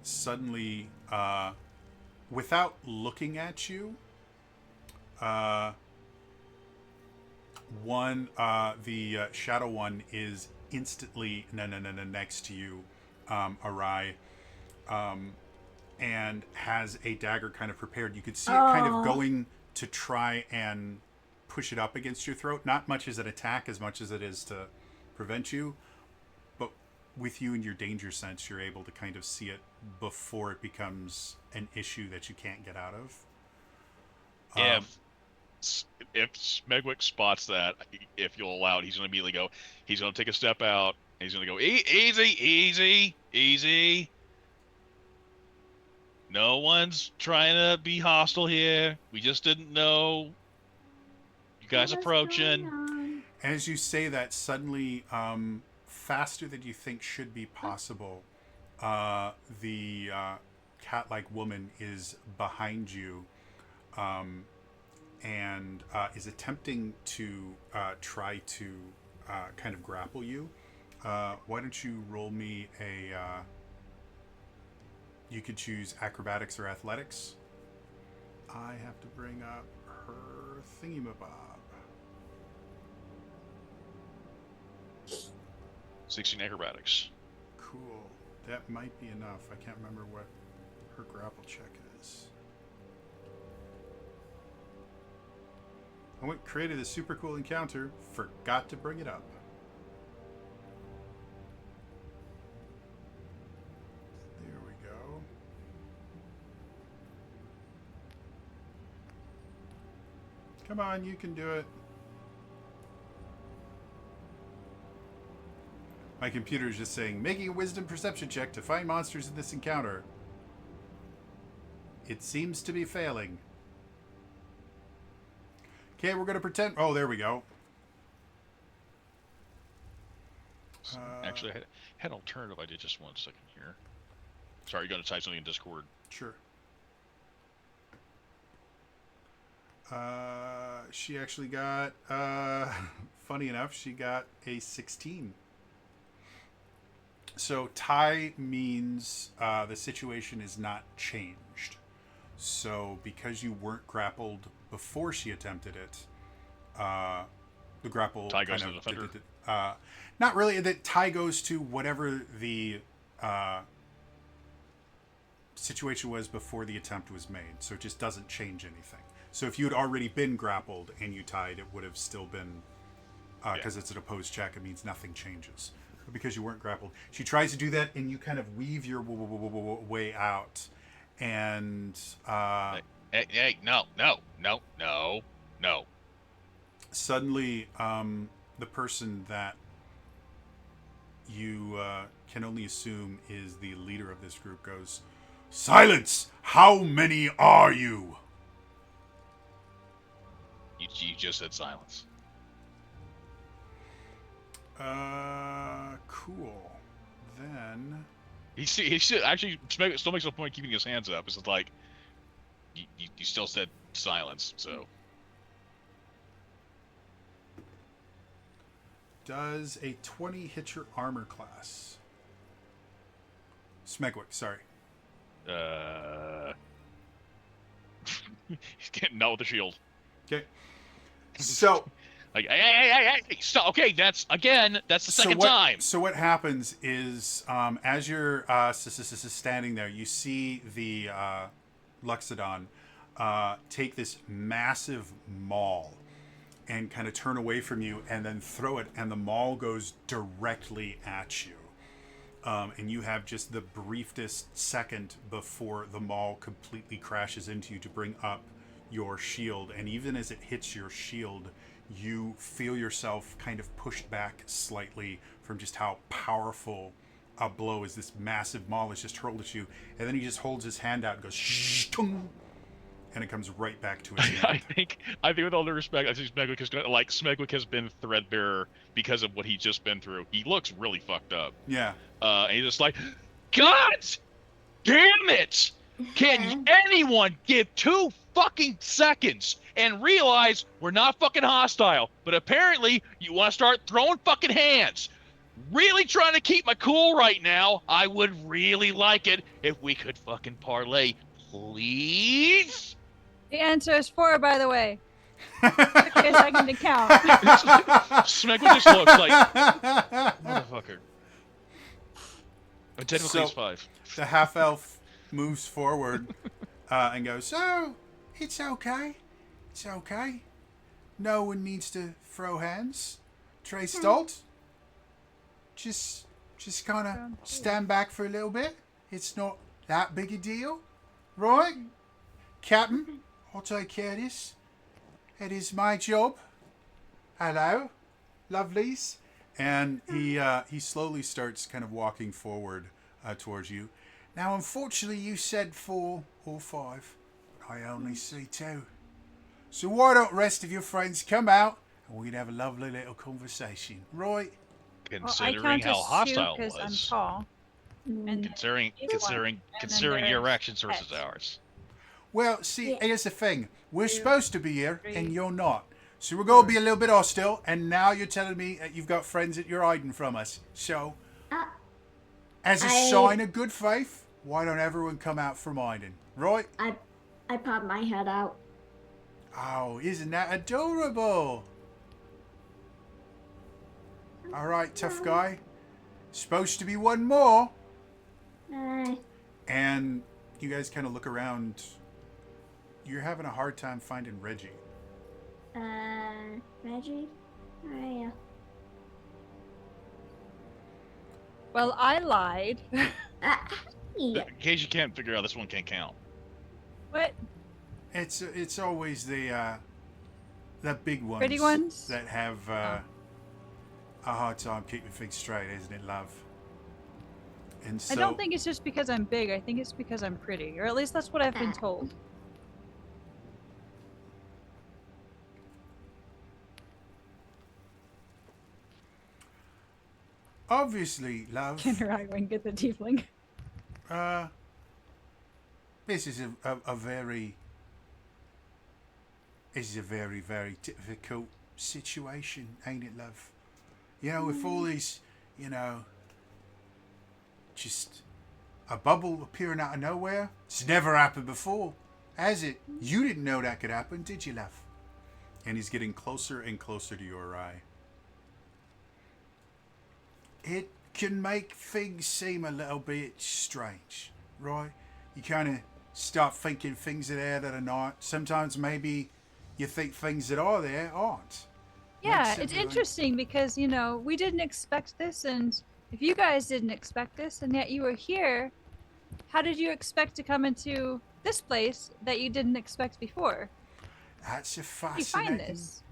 Suddenly, without looking at you, the shadow one is instantly next to you, Arai, and has a dagger kind of prepared. You could see it kind of going to try and push it up against your throat. Not much as an attack as much as it is to prevent you. But with you and your danger sense, you're able to kind of see it before it becomes an issue that you can't get out of. If Smegwick spots that, if you'll allow it, he's going to immediately go. He's going to take a step out. He's going to go easy. No one's trying to be hostile here. We just didn't know you guys What's approaching. going on? As you say that, suddenly, faster than you think should be possible, the cat-like woman is behind you, and is attempting to try to kind of grapple you. Why don't you roll me a... you could choose acrobatics or athletics. I have to bring up her thingamabob. 16 acrobatics. Cool. That might be enough. I can't remember what her grapple check is. Created a super cool encounter. Forgot to bring it up. There we go. Come on, you can do it. My computer is just saying, making a wisdom perception check to find monsters in this encounter. It seems to be failing. Okay, we're going to pretend... Oh, there we go. Actually, I had an alternative. I did just 1 second here. Sorry, you're going to type something in Discord. Sure. She actually got... funny enough, she got a 16. So tie means the situation is not changed. So because you weren't grappled before she attempted it, the grapple tie goes to the defender. Not really. The tie goes to whatever the situation was before the attempt was made. So it just doesn't change anything. So if you had already been grappled and you tied, it would have still been because it's an opposed check. It means nothing changes. But because you weren't grappled, she tries to do that, and you kind of weave your way out. And hey, no. Suddenly, the person that you can only assume is the leader of this group goes, "Silence! How many are you?" You just said silence. Cool. Then He should actually still makes a point keeping his hands up. It's just like you still said silence, so. does a 20 hit your armor class? Smegwick, sorry. He's getting out with the shield. Okay. So Like, hey, stop. Okay, that's the second time. So what happens is, as you're standing there, you see the Luxodon take this massive maul and kind of turn away from you and then throw it, and the maul goes directly at you. And you have just the briefest second before the maul completely crashes into you to bring up your shield. And even as it hits your shield, you feel yourself kind of pushed back slightly from just how powerful a blow is this massive maul is just hurled at you. And then he just holds his hand out and goes, shh, and it comes right back to his hand. I think with all due respect, I think Smegwick has been threadbare because of what he's just been through. He looks really fucked up. Yeah. And he's just like, God damn it! Can anyone give 2 fucking seconds and realize we're not fucking hostile? But apparently, you want to start throwing fucking hands. Really trying to keep my cool right now. I would really like it if we could fucking parlay, please. The answer is 4, by the way. Took me a second to count. Smegwick just looks like motherfucker. But technically it's 5. The half elf moves forward and goes, "So, it's okay. It's okay. No one needs to throw hands. Trey Stolt, just Just kind of Sounds good. stand back for a little bit. It's not that big a deal, right? Captain, I'll take care of this. It is my job. Hello, lovelies. And he slowly starts kind of walking forward towards you. Now, unfortunately, you said 4 or 5. I only see 2. So why don't the rest of your friends come out and we can have a lovely little conversation, right? Well, I Considering count how as hostile it because I'm was. tall. And Considering He's one, considering and then considering your there's actions versus X. ours. Well, see, Yeah. here's the thing. We're 2, supposed to be here, 3, and you're not. So we're going to 4. be a little bit hostile, and now you're telling me that you've got friends that you're hiding from us. So, Uh, as a I- sign of good faith, why don't everyone come out from hiding, right? I pop my head out. Oh, isn't that adorable? All right, tough guy. Supposed to be one more. And you guys kind of look around. You're having a hard time finding Reggie. Reggie? Yeah. Well, I lied. Yeah. In case you can't figure out, this one can't count. What? It's always the big ones, Pretty ones? that have a hard time keeping things straight, isn't it, love? And so I don't think it's just because I'm big. I think it's because I'm pretty, or at least that's what I've been told. obviously, love. Can her eye wink at the tiefling? This is a very very difficult situation, ain't it, love? You know, with all these, just a bubble appearing out of nowhere. It's never happened before, has it? You didn't know that could happen, did you, love? And he's getting closer and closer to your eye. It can make things seem a little bit strange, right? You kind of start thinking things are there that are not. Sometimes maybe you think things that are there aren't. Yeah, Makes it's everyone- interesting because, we didn't expect this, and if you guys didn't expect this, and yet you were here, how did you expect to come into this place that you didn't expect before? That's a How do you find fascinating. this?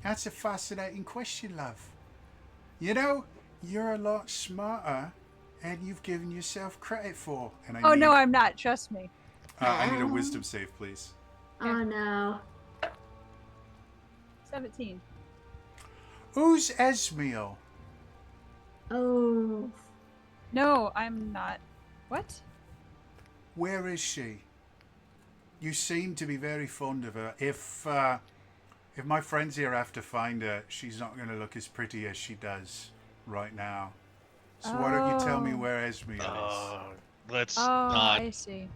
That's a fascinating question, love. You're a lot smarter, and you've given yourself credit for. And Oh, no, I'm not. Trust me. I need a wisdom save, please. Oh no. 17. Who's Esmiel? Oh. No, I'm not. What? Where is she? You seem to be very fond of her. If my friends here have to find her, she's not going to look as pretty as she does right now. So why don't you tell me Oh. where Esmiel is? Let's Oh, not, I see.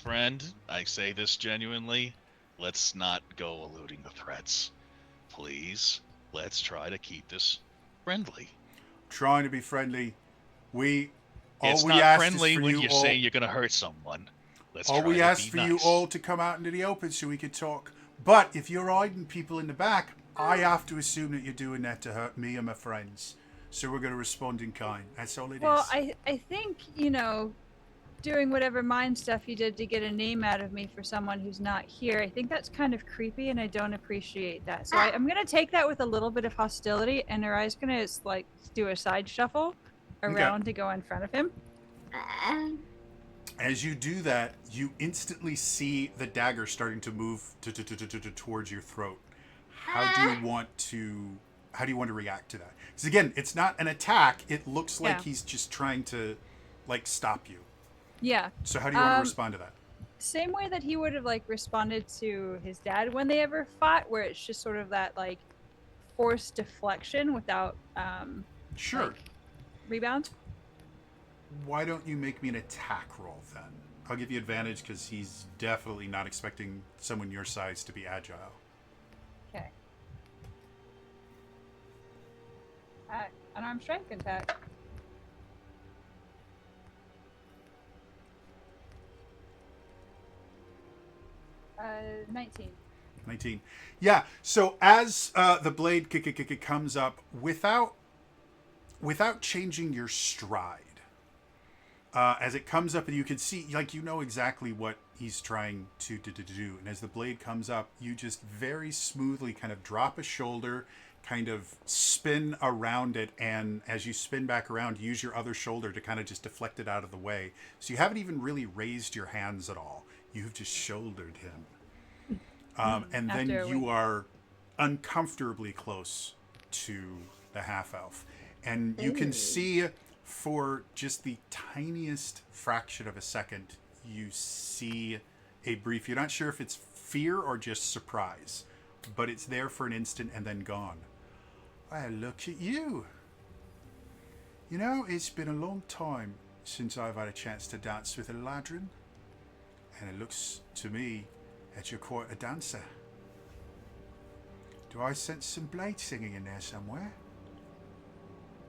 friend. I say this genuinely. Let's not go eluding the threats, please. Let's try to keep this friendly. Trying to be friendly. It's all we not ask friendly is for when you you're all, saying you're gonna hurt someone. Let's all try we to ask be for nice. you all to come out into the open so we can talk. But if you're hiding people in the back, I have to assume that you're doing that to hurt me and my friends. So we're going to respond in kind. That's all it is. Well, I think, doing whatever mind stuff you did to get a name out of me for someone who's not here, I think that's kind of creepy, and I don't appreciate that. So I'm going to take that with a little bit of hostility, and Arai's going to, do a side shuffle around to go in front of him. As you do that, you instantly see the dagger starting to move towards your throat. How do you want to react to that? Because again, it's not an attack. It looks like Yeah. he's just trying to stop you. Yeah. So how do you want to respond to that? Same way that he would have, responded to his dad when they ever fought, where it's just sort of that, forced deflection without Sure. rebound. Why don't you make me an attack roll then? I'll give you advantage because he's definitely not expecting someone your size to be agile. Okay. Unarmed strike attack. Uh, 19. 19. Yeah. So as the blade comes up without without changing your stride, as it comes up and you can see, like, you know exactly what he's trying to do. And as the blade comes up, you just very smoothly kind of drop a shoulder, kind of spin around it. And as you spin back around, use your other shoulder to kind of just deflect it out of the way. So you haven't even really raised your hands at all. You've just shouldered him. And then you are uncomfortably close to the half-elf. And you can see, for just the tiniest fraction of a second, you see a brief, you're not sure if it's fear or just surprise, but it's there for an instant and then gone. Well, look at you. You know, it's been a long time since I've had a chance to dance with a ladron, and it looks to me that you're quite a dancer. Do I sense some blade singing in there somewhere?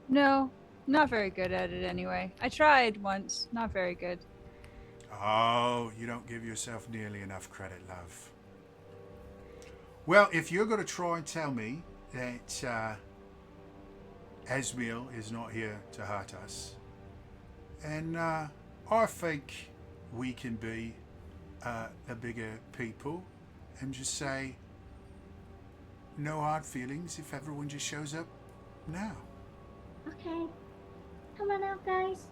No, not very good at it anyway. I tried once, not very good. Oh, you don't give yourself nearly enough credit, love. Well, if you're going to try and tell me that Esmiel is not here to hurt us, and I think we can be the bigger people and just say no hard feelings if everyone just shows up now. Okay. Come on out, guys.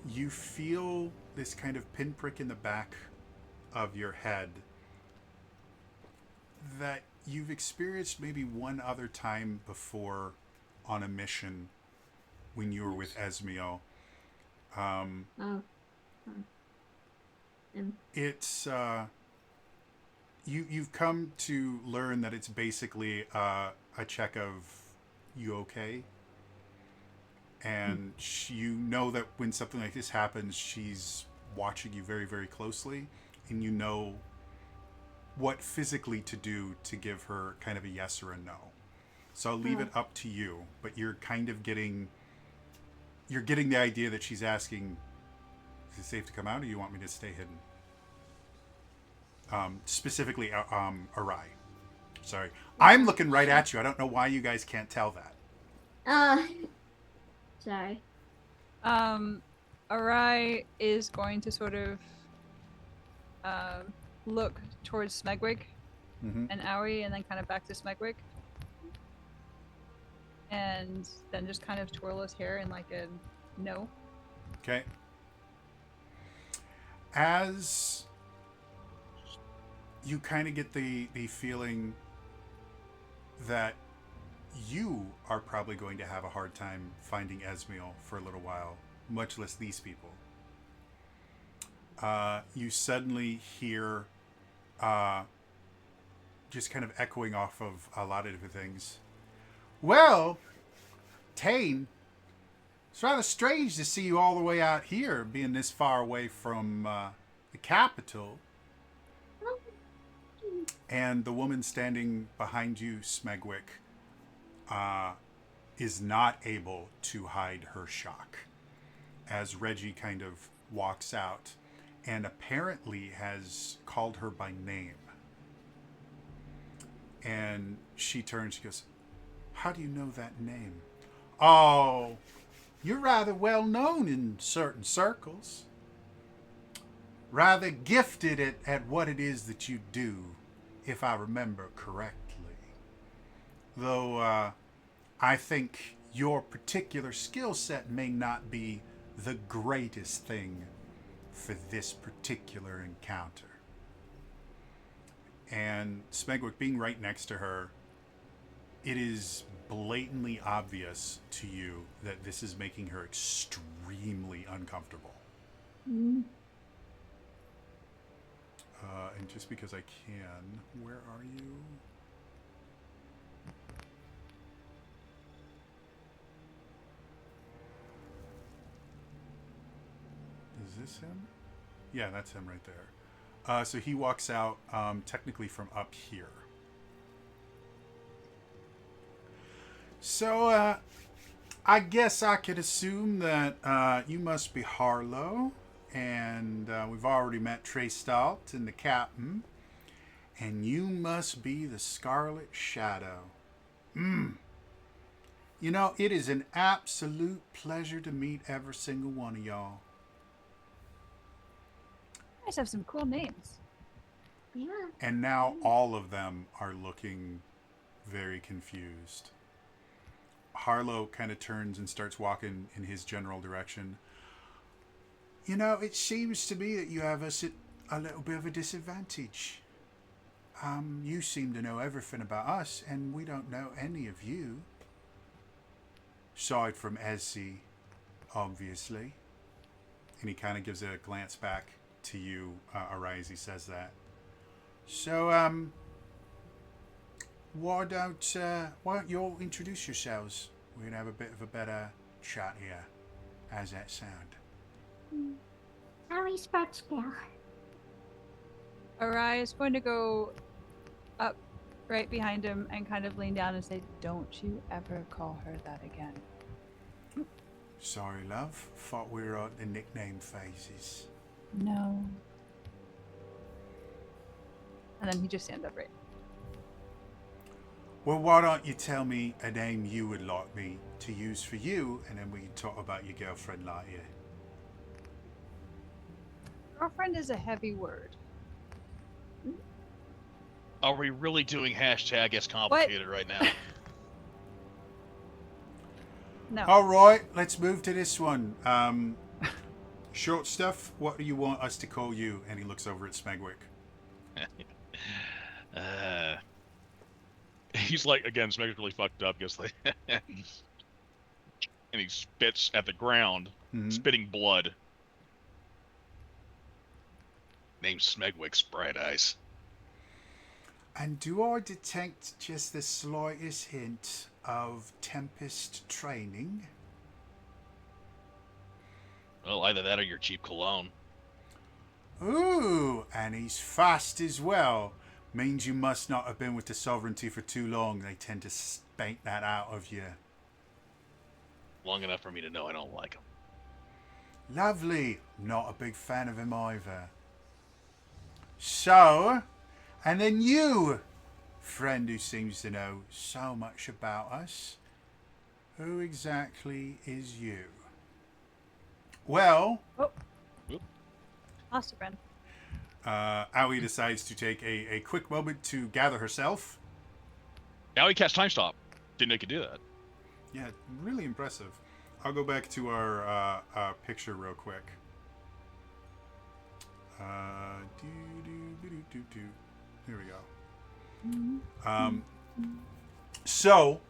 You feel this kind of pinprick in the back of your head that you've experienced maybe one other time before on a mission when you were with Esmiel. It's you've come to learn that it's basically a check of you okay, and you know that when something like this happens, she's watching you very, very closely, and you know what physically to do to give her kind of a yes or a no. So I'll leave it up to you, but you're kind of getting the idea that she's asking, is it safe to come out, or you want me to stay hidden? Specifically, Arai. Sorry. I'm looking right at you. I don't know why you guys can't tell that. Sorry. Arai is going to sort of look towards Smegwig and Aoi, and then kind of back to Smegwig. And then just kind of twirl his hair in like a no. Okay. As you kind of get the feeling that you are probably going to have a hard time finding Esmiel for a little while, much less these people. You suddenly hear, just kind of echoing off of a lot of different things. Well, Tane, it's rather strange to see you all the way out here, being this far away from the capital. And the woman standing behind you, Smegwick, is not able to hide her shock as Reggie kind of walks out and apparently has called her by name. And she turns, she goes, "How do you know that name?" "Oh, you're rather well known in certain circles. Rather gifted at what it is that you do, if I remember correctly. Though I think your particular skill set may not be the greatest thing for this particular encounter." And Smegwick being right next to her, it is blatantly obvious to you that this is making her extremely uncomfortable. And just because I can, where are you? Is this him? Yeah, that's him right there. So he walks out technically from up here. So I guess I could assume that you must be Harlow. And we've already met Trey Stalt and the captain. And you must be the Scarlet Shadow. You know, it is an absolute pleasure to meet every single one of y'all. You guys have some cool names. Yeah. And now all of them are looking very confused. Harlow kind of turns and starts walking in his general direction. You know, it seems to me that you have us at a little bit of a disadvantage. You seem to know everything about us, and we don't know any of you. Aside from Ezzy, obviously. And he kind of gives a glance back to you, Arai, as he says that. So, why don't you all introduce yourselves? We're gonna have a bit of a better chat here. How's that sound? Harry Sparksville. Arai is going to go up right behind him and kind of lean down and say, "Don't you ever call her that again." Sorry, love. Thought we were at the nickname phases. No. And then he just stands up right. Well, why don't you tell me a name you would like me to use for you, and then we can talk about your girlfriend later. Girlfriend is a heavy word. Are we really doing hashtag It's Complicated right now? No. All right, let's move to this one. Short stuff. What do you want us to call you? And he looks over at Smegwick. He's like, again, Smeg's really fucked up because like, and he spits at the ground, spitting blood. Name's Smegwick's Bright Eyes. And do I detect just the slightest hint of Tempest training? Well, either that or your cheap cologne. Ooh, and he's fast as well. Means you must not have been with the Sovereignty for too long. They tend to spank that out of you. Long enough for me to know I don't like him. Lovely. Not a big fan of him either. So, and then you, friend who seems to know so much about us. Who exactly is you? Well, Lost a friend. Aoi decides to take a quick moment to gather herself. Now he cast Time Stop. Didn't know he could do that. Yeah, really impressive. I'll go back to our picture real quick. Here we go. So,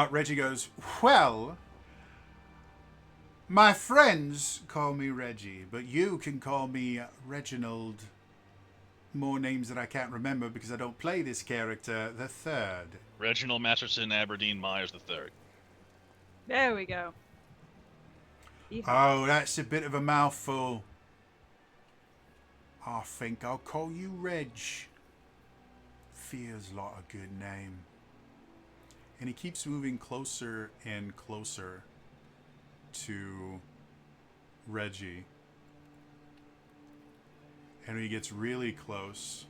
Reggie goes, well, my friends call me Reggie, but you can call me Reginald. More names that I can't remember because I don't play this character. The third. Reginald Masterson Aberdeen Myers III. There we go. Oh, that's a bit of a mouthful. I think I'll call you Reg. Feels like a good name. And he keeps moving closer and closer to Reggie. And when he gets really close,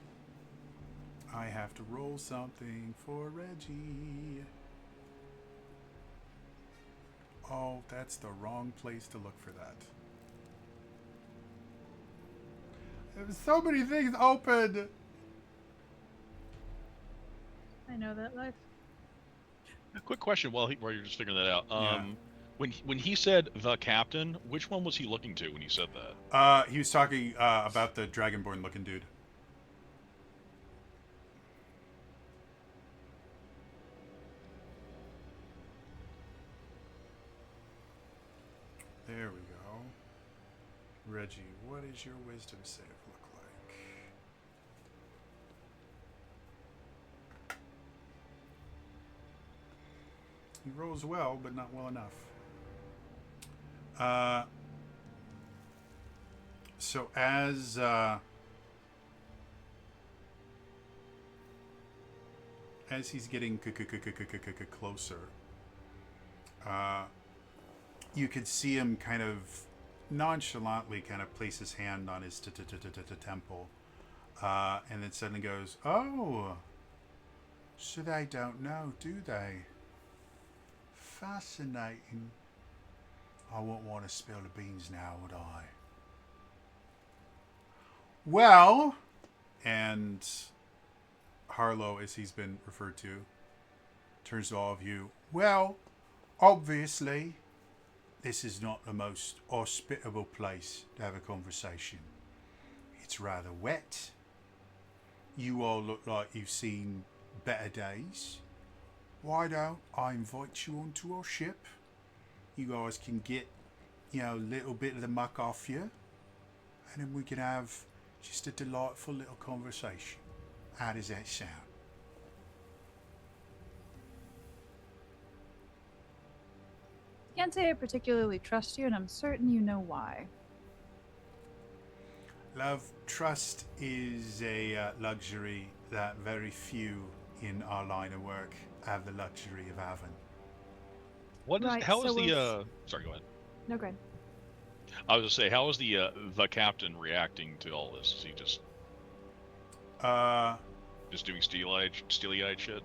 I have to roll something for Reggie. Oh, that's the wrong place to look for that. There's so many things open. I know that life. A quick question while you're just figuring that out. Yeah. When he said the captain, which one was he looking to when he said that? He was talking about the Dragonborn looking dude. There we go. Reggie, what is your wisdom save look like? He rolls well, but not well enough. So as he's getting closer, you could see him kind of nonchalantly kind of place his hand on his temple, and then suddenly goes, "Oh, so they don't know, do they? Fascinating. I wouldn't want to spill the beans now, would I? Well," and Harlow, as he's been referred to, turns to all of you. "Well, obviously, this is not the most hospitable place to have a conversation. It's rather wet. You all look like you've seen better days. Why don't I invite you onto our ship? You guys can get, a little bit of the muck off you, and then we can have just a delightful little conversation. How does that sound?" Can't say I particularly trust you, and I'm certain you know why. Love, trust is a luxury that very few in our line of work have the luxury of having. What is? Right, How is so the? Sorry, go ahead. No, good. I was gonna say, how is the captain reacting to all this? Is he just Uh, doing steely-eyed shit?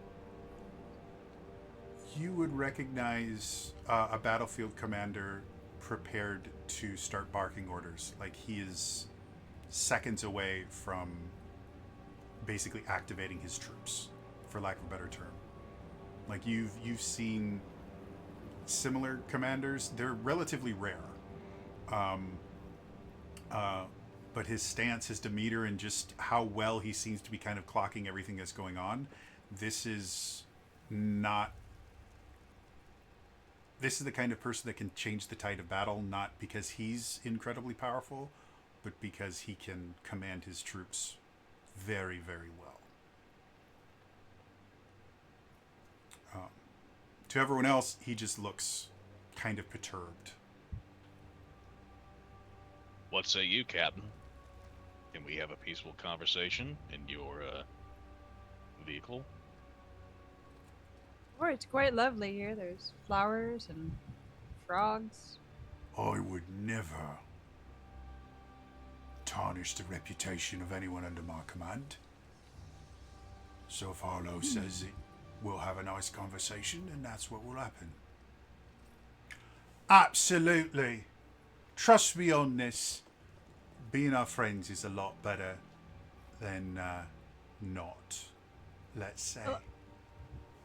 you would recognize a battlefield commander prepared to start barking orders. Like, he is seconds away from basically activating his troops, for lack of a better term. Like, you've seen similar commanders. They're relatively rare. But his stance, his demeanor, and just how well he seems to be kind of clocking everything that's going on, this is not... This is the kind of person that can change the tide of battle, not because he's incredibly powerful, but because he can command his troops very, very well. To everyone else, he just looks kind of perturbed. What say you, Captain? Can we have a peaceful conversation in your vehicle? Or it's quite lovely here. There's flowers and frogs. I would never tarnish the reputation of anyone under my command. So if Harlow says it, we'll have a nice conversation, and that's what will happen. Absolutely. Trust me on this. Being our friends is a lot better than not, let's say.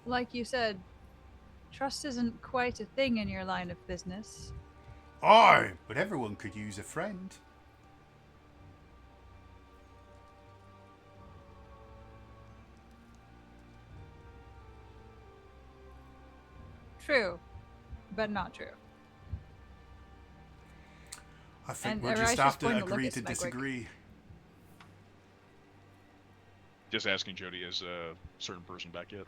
Like you said, trust isn't quite a thing in your line of business. Aye, but everyone could use a friend. True, but not true. I think And we'll Arai's just have just going to to look agree at to Smegwick. disagree. Just asking Jody, is a certain person back yet?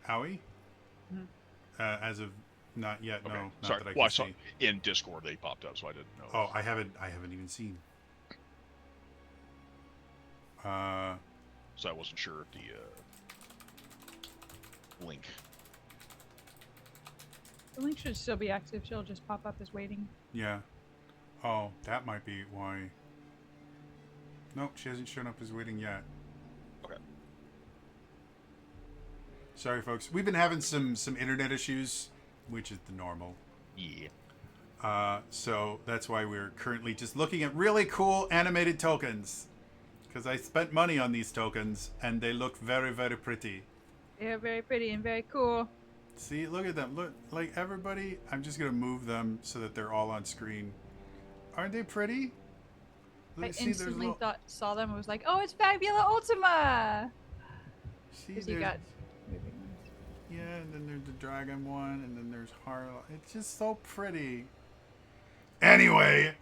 Howie? Mhm. As of not yet, Okay. no. Not Sorry. that I Well, I can saw see. in Discord they popped up, so I didn't know. Oh, I haven't even seen. So I wasn't sure if the link. The link should still be active. She'll just pop up as waiting. Yeah. Oh, that might be why. Nope, she hasn't shown up as waiting yet. Okay. Sorry, folks. We've been having some internet issues, which is the normal. Yeah. So that's why we're currently just looking at really cool animated tokens. Because I spent money on these tokens, and they look very, very pretty. They're very pretty and very cool. See, look at them. Look, like everybody, I'm just going to move them so that they're all on screen. Aren't they pretty? I See, instantly little- saw them and was like, oh, it's Fabula Ultima! See, Because you there's- got moving ones. Yeah, and then there's the dragon one, and then there's Harlow. It's just so pretty. Anyway,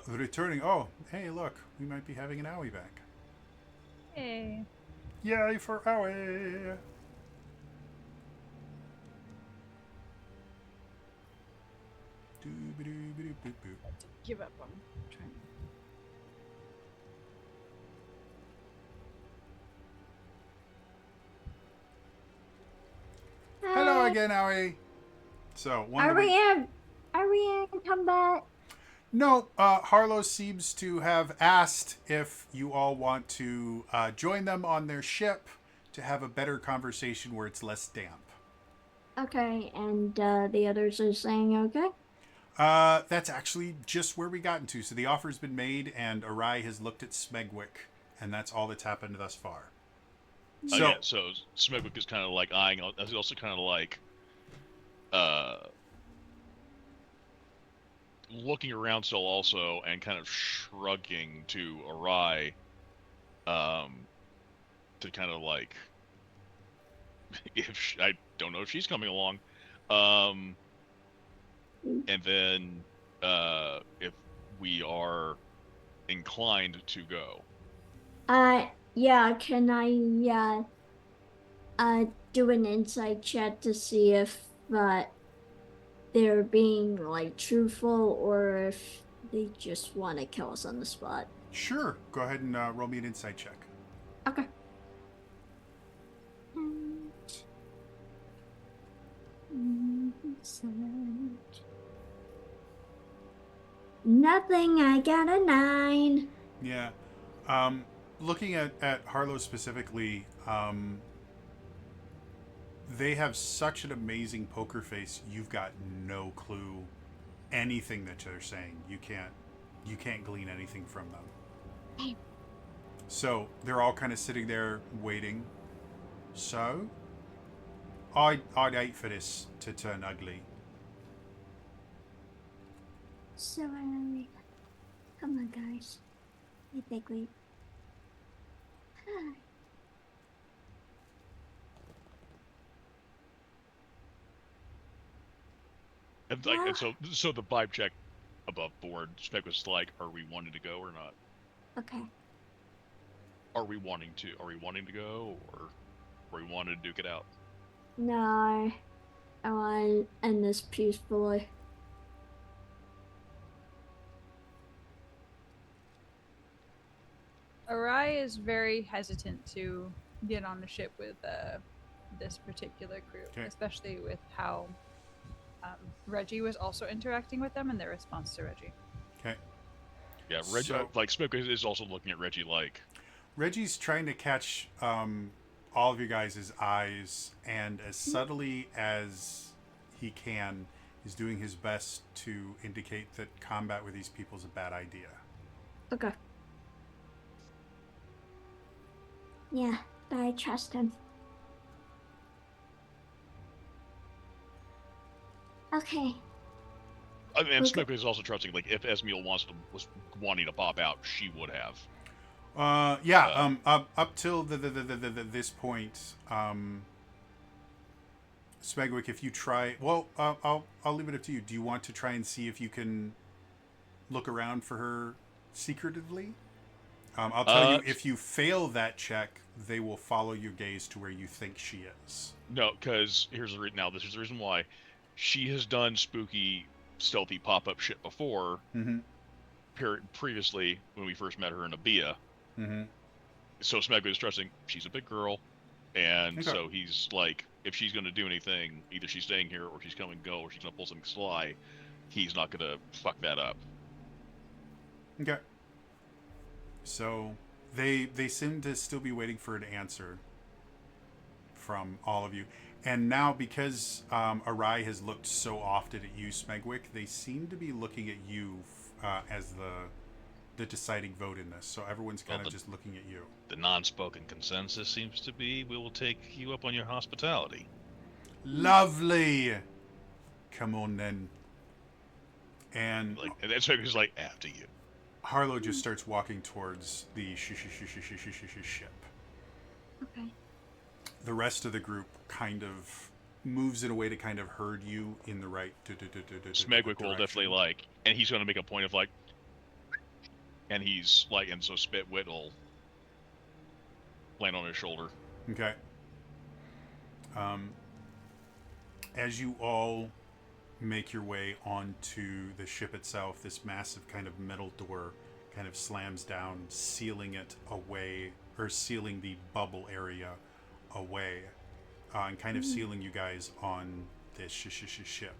returning. Oh, hey, look, we might be having an Owie back. Hey. Yay for Owie! Doo-ba-doo-ba-doo-boop-boop. Give up on trying. Hello again, Owie. So, one Are of we the- gonna Are we in combat? No, Harlow seems to have asked if you all want to join them on their ship to have a better conversation where it's less damp. Okay, and the others are saying okay? That's actually just where we got into. So the offer's been made, and Arai has looked at Smegwick, and that's all that's happened thus far. So, Yeah, so Smegwick is kind of like eyeing. He's also kind of like uh, looking around still, also, and kind of shrugging to Arai, to kind of like, I don't know if she's coming along, and then if we are inclined to go. Yeah, can I do an insight check to see if they're being like truthful or if they just want to kill us on the spot? sure, go ahead and roll me an insight check. Okay. Nothing, I got a 9. Yeah. Looking at Harlow specifically, they have such an amazing poker face. You've got no clue anything that they're saying. You can't glean anything from them. So they're all kind of sitting there waiting. So I'd hate for this to turn ugly. So, come on, guys. I think we. And like, and so the vibe check above board, Spec was like, "Are we wanting to go or not? Okay. Are we wanting to go, or are we wanting to duke it out?" No, I want to end this peacefully. Arai is very hesitant to get on the ship with this particular crew, Okay. especially with how Reggie was also interacting with them and their response to Reggie. Okay. Yeah, Reggie. So- Like Spec is also looking at Reggie like, Reggie's trying to catch all of you guys' eyes, and as subtly as he can, is doing his best to indicate that combat with these people is a bad idea. Okay. Yeah, but I trust him. Okay. and Okay. Spec is also trusting, like, if Esmiel was wanting to pop out, she would have. Up till this point, Smegwick, if you try, well, I'll leave it up to you. Do you want to try and see if you can look around for her secretively? I'll tell you, if you fail that check, they will follow your gaze to where you think she is. No, because this is the reason why. She has done spooky, stealthy pop-up shit before. Mm-hmm. Previously, when we first met her in Abia. Mm-hmm. So Smegway is trusting she's a big girl, and Okay. so he's like, if she's going to do anything, either she's staying here or she's coming go or she's going to pull something sly, he's not going to fuck that up. Okay. So they seem to still be waiting for an answer from all of you. And now, because Arai has looked so often at you, Smegwick, they seem to be looking at you as the deciding vote in this. So everyone's kind of just looking at you. The non-spoken consensus seems to be, we will take you up on your hospitality. Lovely. Come on then. And Like, and that's he's like, after you. Harlow just starts walking towards the ship. Okay. The rest of the group kind of moves in a way to kind of herd you in the right Smegwick will definitely like, and he's going to make a point of like, and he's like, and so Spitwit will land on his shoulder. Okay. As you all make your way onto the ship itself, this massive kind of metal door kind of slams down, sealing it away, or sealing the bubble area away, and kind of sealing you guys on this ship.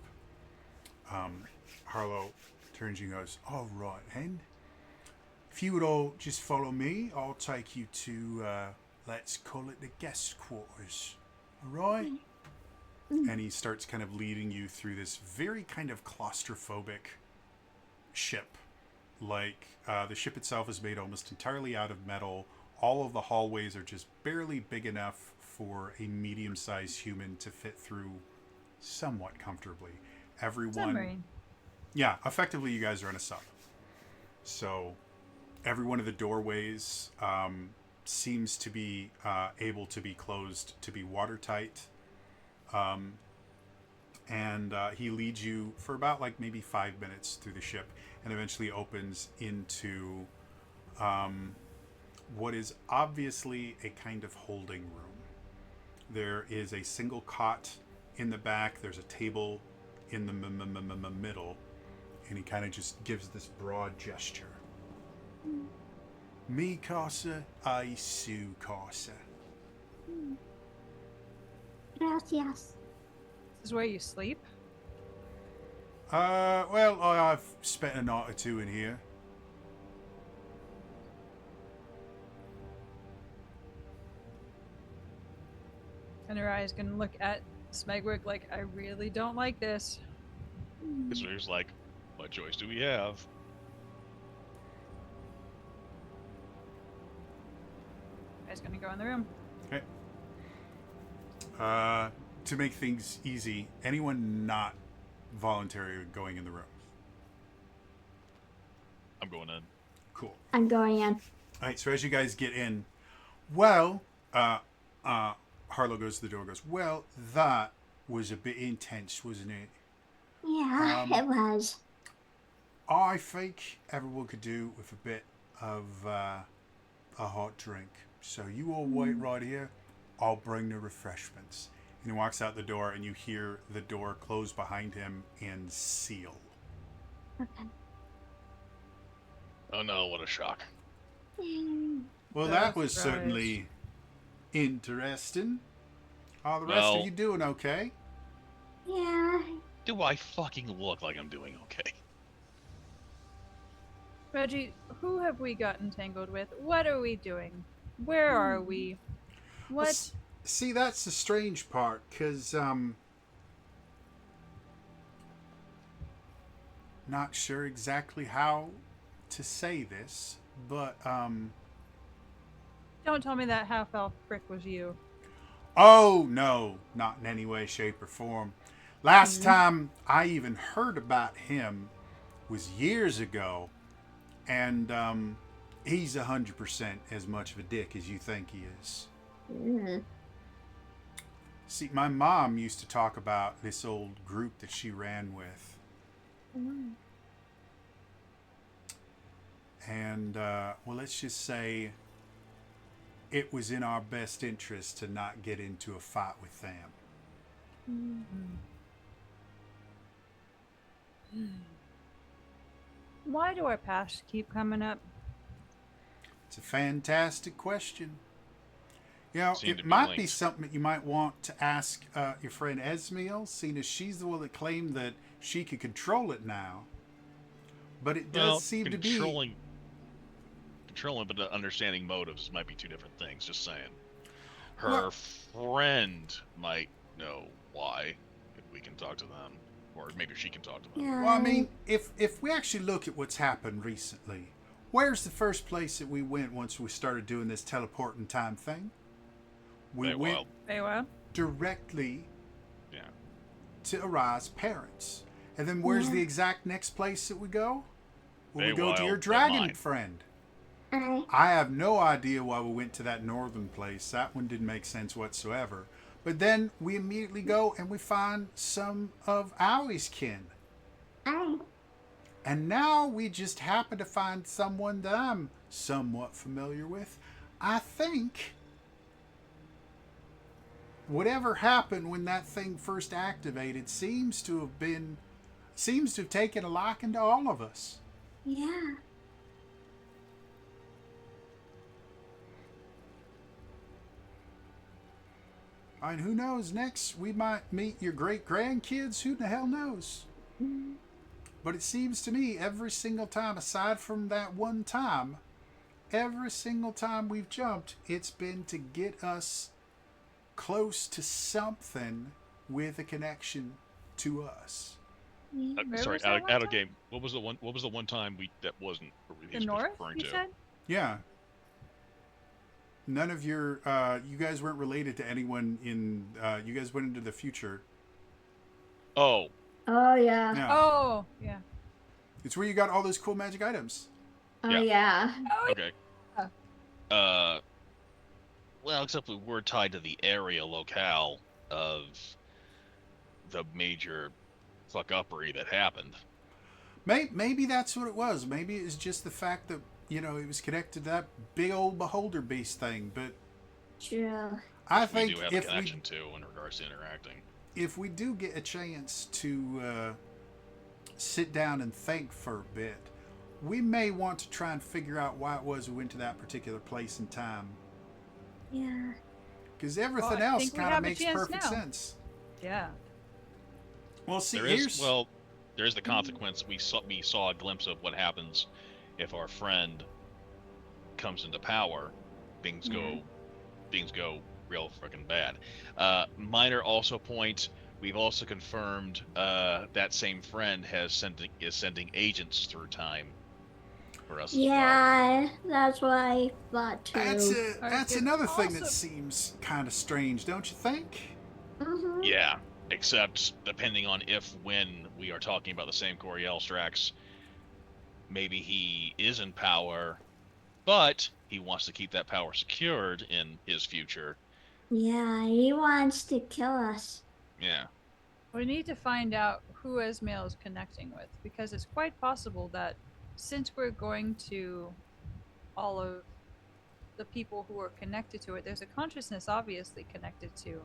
Harlow turns and goes, "All right, then. If you would all just follow me, I'll take you to, let's call it the guest quarters. All right?" And he starts kind of leading you through this very kind of claustrophobic ship. Like, the ship itself is made almost entirely out of metal. All of the hallways are just barely big enough for a medium-sized human to fit through somewhat comfortably. Everyone... Submarine. Yeah, effectively you guys are in a sub. So every one of the doorways seems to be able to be closed to be watertight. And he leads you for about like maybe 5 minutes through the ship and eventually opens into what is obviously a kind of holding room. There is a single cot in the back. There's a table in the middle. And he kind of just gives this broad gesture. Mi casa y su casa. Gracias. This is where you sleep? Well, I've spent a night or two in here. And her eyes gonna look at Smegwick like, I really don't like this. So he's like, what choice do we have? Guy's gonna go in the room. Okay. To make things easy, anyone not voluntary going in the room? I'm going in. Cool. I'm going in. All right, so as you guys get in, well, Harlow goes to the door and goes, "Well, that was a bit intense, wasn't it? Yeah, it was. I think everyone could do with a bit of a hot drink. So you all wait right here. I'll bring the refreshments." And he walks out the door, and you hear the door close behind him and seal. Okay. Oh no, what a shock. Well, Oh, that was surprise. certainly interesting. Are the rest Well- of you doing okay? Yeah. Do I fucking look like I'm doing okay? Reggie, who have we gotten tangled with? What are we doing? Where are we? Well, What? see, that's the strange part, because, not sure exactly how to say this, but, Don't tell me that half elf prick was you. oh, no, not in any way, shape, or form. Last time I even heard about him was years ago, and, he's 100% as much of a dick as you think he is. See, my mom used to talk about this old group that she ran with. And, well, let's just say it was in our best interest to not get into a fight with them. Why do our past keep coming up? It's a fantastic question. You know, Seem to it be might be linked. something that you might want to ask your friend Esmiel, seeing as she's the one that claimed that she could control it now. But it does Well, seem to be... controlling, but understanding motives might be two different things. Just saying. Her Well- friend might know why. If we can talk to them, or maybe she can talk to them. Yeah. Well, I mean, if we actually look at what's happened recently, where's the first place that we went once we started doing this teleporting time thing? We Feywild. went Very well. directly Yeah. to Arise parents. And then where's Yeah. the exact next place that we go? Well, we go to Feywild, your they're dragon mine. friend. I I have no idea why we went to that northern place. That one didn't make sense whatsoever. But then we immediately go and we find some of Owie's kin. And now we just happen to find someone that I'm somewhat familiar with. I think whatever happened when that thing first activated seems to have taken a liking to all of us. yeah. And who knows, next we might meet your great grandkids. Who the hell knows? But it seems to me every single time, aside from that one time, every single time we've jumped, it's been to get us close to something with a connection to us. Where Sorry, was that one out of time? game. What was the one time that wasn't The north, referring you to? said? Yeah. None of your, you guys weren't related to anyone in, you guys went into the future. Oh, Oh yeah. Yeah. Oh, yeah. It's where you got all those cool magic items. Oh Yeah. yeah. Oh, okay. Well, except we're tied to the area locale of the major fuck-uppery that happened. Maybe that's what it was. Maybe it was just the fact that, you know, it was connected to that big old beholder beast thing. But True. I We think do have a if connection too in regards to interacting. we do get a chance to sit down and think for a bit, we may want to try and figure out why it was we went to that particular place and time. Yeah. Because everything Well, I else think we kind of have a makes chance perfect now. sense. yeah. Well, see, There here's is there is the consequence. We saw a glimpse of what happens if our friend comes into power. Things go real freaking bad. Minor also point. We've also confirmed that same friend is sending agents through time for us as well. Yeah, that's what I thought too. that's It's another thing that also- seems kind of strange, don't you think? Mm-hmm. Yeah, except depending on when we are talking about the same Coriel Strax, maybe he is in power, but he wants to keep that power secured in his future. Yeah, he wants to kill us. Yeah. We need to find out who Esmail is connecting with, because it's quite possible that since we're going to all of the people who are connected to it, there's a consciousness obviously connected to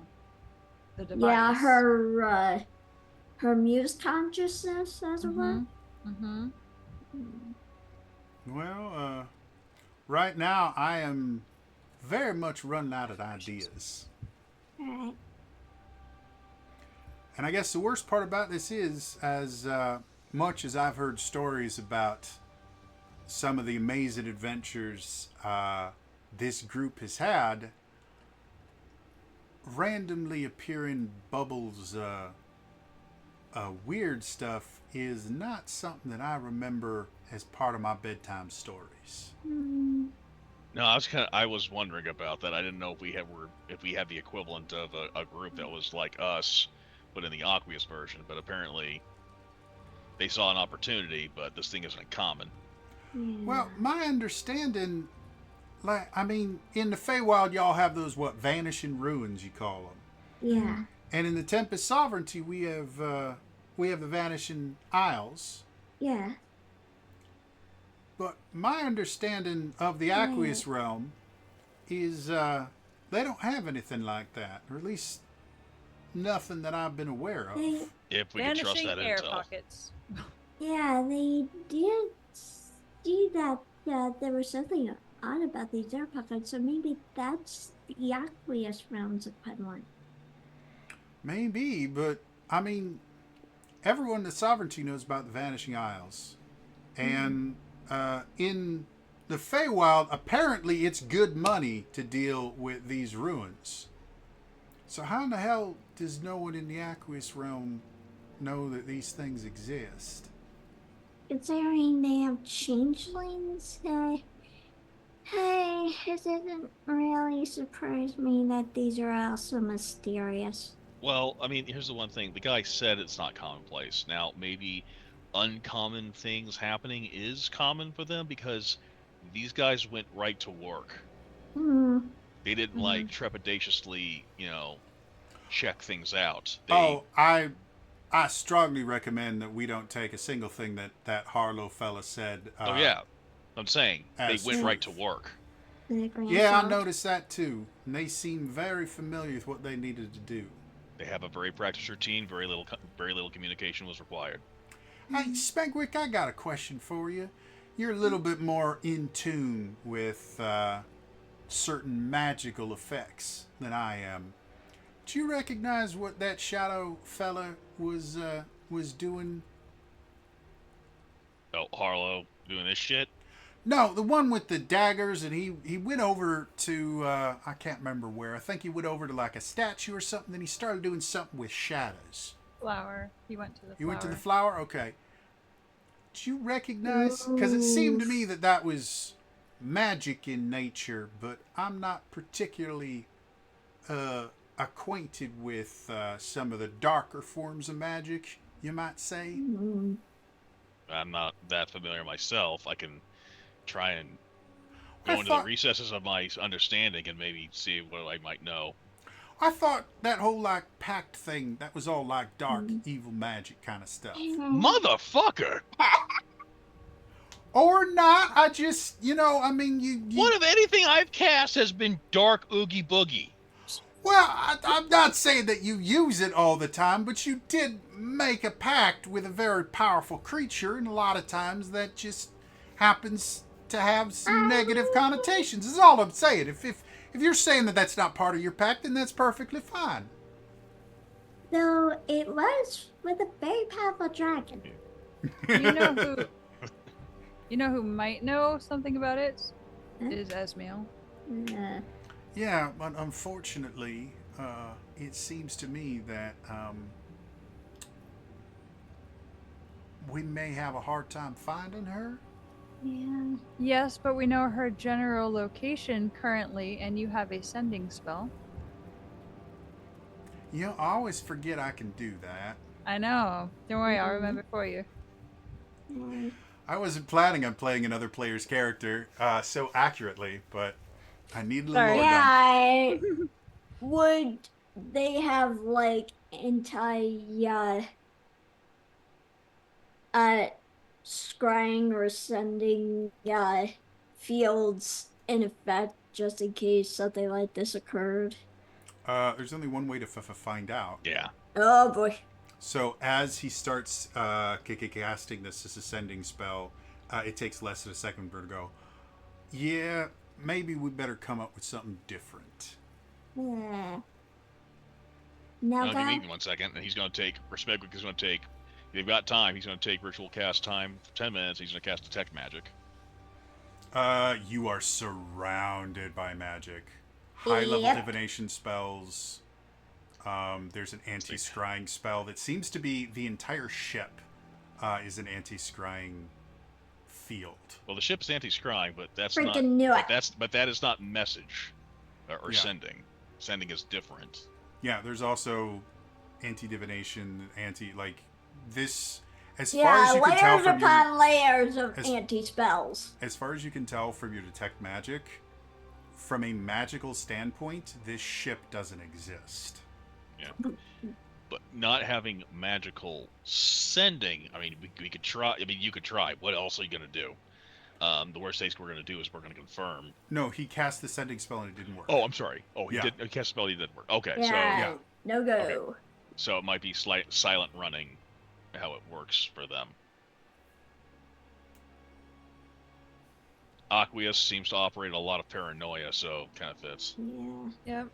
the device. Yeah, her muse consciousness as well. Mm-hmm. Well, right now I am very much running out of ideas. Alright. And I guess the worst part about this is, as much as I've heard stories about some of the amazing adventures this group has had, randomly appearing bubbles, weird stuff is not something that I remember as part of my bedtime stories. No, I was wondering about that. I didn't know if we had the equivalent of a group that was like us, but in the Aqueous version. But apparently, they saw an opportunity, but this thing isn't common. Yeah. Well, my understanding, in the Feywild, y'all have those, vanishing ruins, you call them. Yeah. And in the Tempest Sovereignty, we have the Vanishing Isles. Yeah. But my understanding of the Aqueous realm is they don't have anything like that, or at least nothing that I've been aware of. If we can trust Vanishing that air intel. pockets. Yeah, they did see that there was something odd about these air pockets, so maybe that's the Aqueous realm's equivalent. Maybe, but everyone in the Sovereignty knows about the Vanishing Isles, and in the Feywild, apparently it's good money to deal with these ruins. So how in the hell does no one in the Aqueous realm know that these things exist? Considering they have changelings, hey, it doesn't really surprise me that these are also mysterious. Well, here's the one thing. The guy said it's not commonplace. Now, maybe uncommon things happening is common for them because these guys went right to work. They didn't trepidatiously, check things out. I strongly recommend that we don't take a single thing that Harlow fella said. Yeah, I'm saying they as went right to truth. work. Yeah, I noticed that too. And they seem very familiar with what they needed to do. They have a very practiced routine. Very little communication was required. Hey, Spegwick, I got a question for you. You're a little bit more in tune with certain magical effects than I am. Do you recognize what that shadow fella was doing Oh, Harlow doing this shit. No, the one with the daggers, and he went over to I can't remember where. I think he went over to like a statue or something. Then he started doing something with shadows. Flower. He went to the You flower. went to the flower. Okay. Did you recognize? Because it seemed to me that that was magic in nature, but I'm not particularly acquainted with some of the darker forms of magic, you might say. Mm. I'm not that familiar myself. I can try and I go into thought- the recesses of my understanding and maybe see what I might know. I thought that whole like pact thing, that was all like dark, evil magic kind of stuff. Motherfucker! Or not. I just, I mean, you What if anything I've cast has been dark oogie boogie? well, I'm not saying that you use it all the time, but you did make a pact with a very powerful creature, and a lot of times that just happens to have some negative connotations. Is all I'm saying. If you're saying that that's not part of your pact, then that's perfectly fine. No, it was with a very powerful dragon. You know who might know something about it? Huh? Is Esmail. Yeah, but unfortunately, it seems to me that we may have a hard time finding her. Yeah. Yes, but we know her general location currently, and you have a sending spell. I always forget I can do that. I know. Don't worry, I'll remember for you. I wasn't planning on playing another player's character so accurately, but I need a little Sorry. more done. Yeah. Would they have like scrying or sending fields in effect just in case something like this occurred? There's only one way to find out. Yeah. Oh boy. So as he starts casting this ascending spell, it takes less than a second for it to go, yeah, maybe we better come up with something different. Now Now, that give me 1 second, and he's going to take, Respectwick is going to take, if they've got time, he's going to take ritual cast time for 10 minutes, he's going to cast detect magic. You are surrounded by magic. High-level Yep. divination spells. There's an anti-scrying spell that seems to be the entire ship is an anti-scrying field. Well, the ship's anti-scrying, but that's freaking not. knew But it. that is not message or Yeah. sending. Sending is different. Yeah, there's also anti-divination, this. As far Yeah, as you can tell layers from upon layers of as- anti-spells. as far as you can tell from your detect magic, from a magical standpoint, this ship doesn't exist. But not having magical sending, I mean, we could try. I mean, you could try. What else are you going to do? The worst case we're going to do is we're going to confirm. No, he cast the sending spell and it didn't work. Oh, I'm sorry. Oh, he Yeah. did. He cast a spell. He didn't work. Okay, Yeah, no go. Okay. so it might be silent running, how it works for them. Aqueous seems to operate a lot of paranoia, so kind of fits. Yeah. Yep.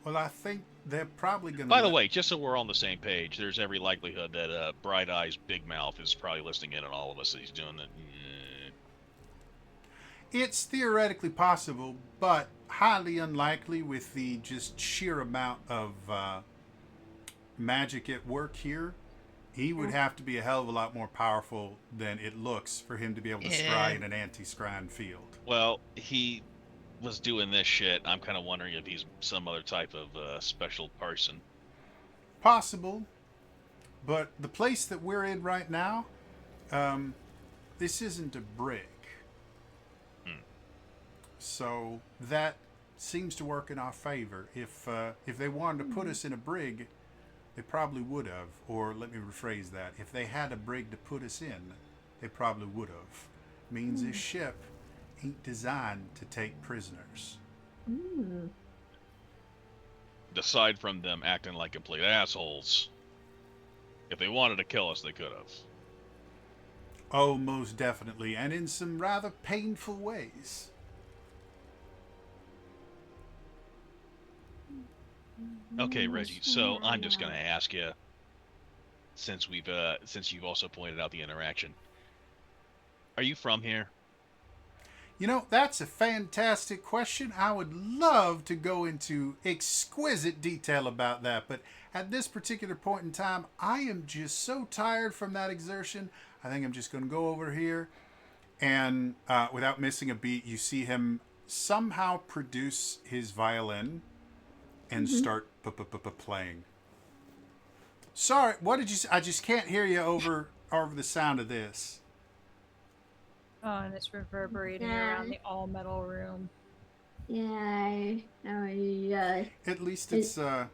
Well, I think they're probably going to. By the way, just so we're on the same page, there's every likelihood that Bright Eyes Big Mouth is probably listening in on all of us that he's doing it. It's theoretically possible, but highly unlikely with the just sheer amount of magic at work here. He would have to be a hell of a lot more powerful than it looks for him to be able to scry in an anti-scrying field. Well, he was doing this shit. I'm kind of wondering if he's some other type of special person. Possible, but the place that we're in right now, this isn't a brig. So that seems to work in our favor. If they wanted to put us in a brig, they probably would have. Or let me rephrase that. If they had a brig to put us in, they probably would have. Means this ship ain't designed to take prisoners. Aside from them acting like complete assholes, if they wanted to kill us, they could have. Oh, most definitely, and in some rather painful ways. Okay, Reggie. So I'm just gonna ask you, since you've also pointed out the interaction, are you from here? You know, that's a fantastic question. I would love to go into exquisite detail about that, but at this particular point in time, I am just so tired from that exertion. I think I'm just going to go over here and, without missing a beat, you see him somehow produce his violin and start playing. Sorry, what did you say? I just can't hear you over the sound of this. Oh, and it's reverberating Yeah. around the all metal room. Yeah. At least it's a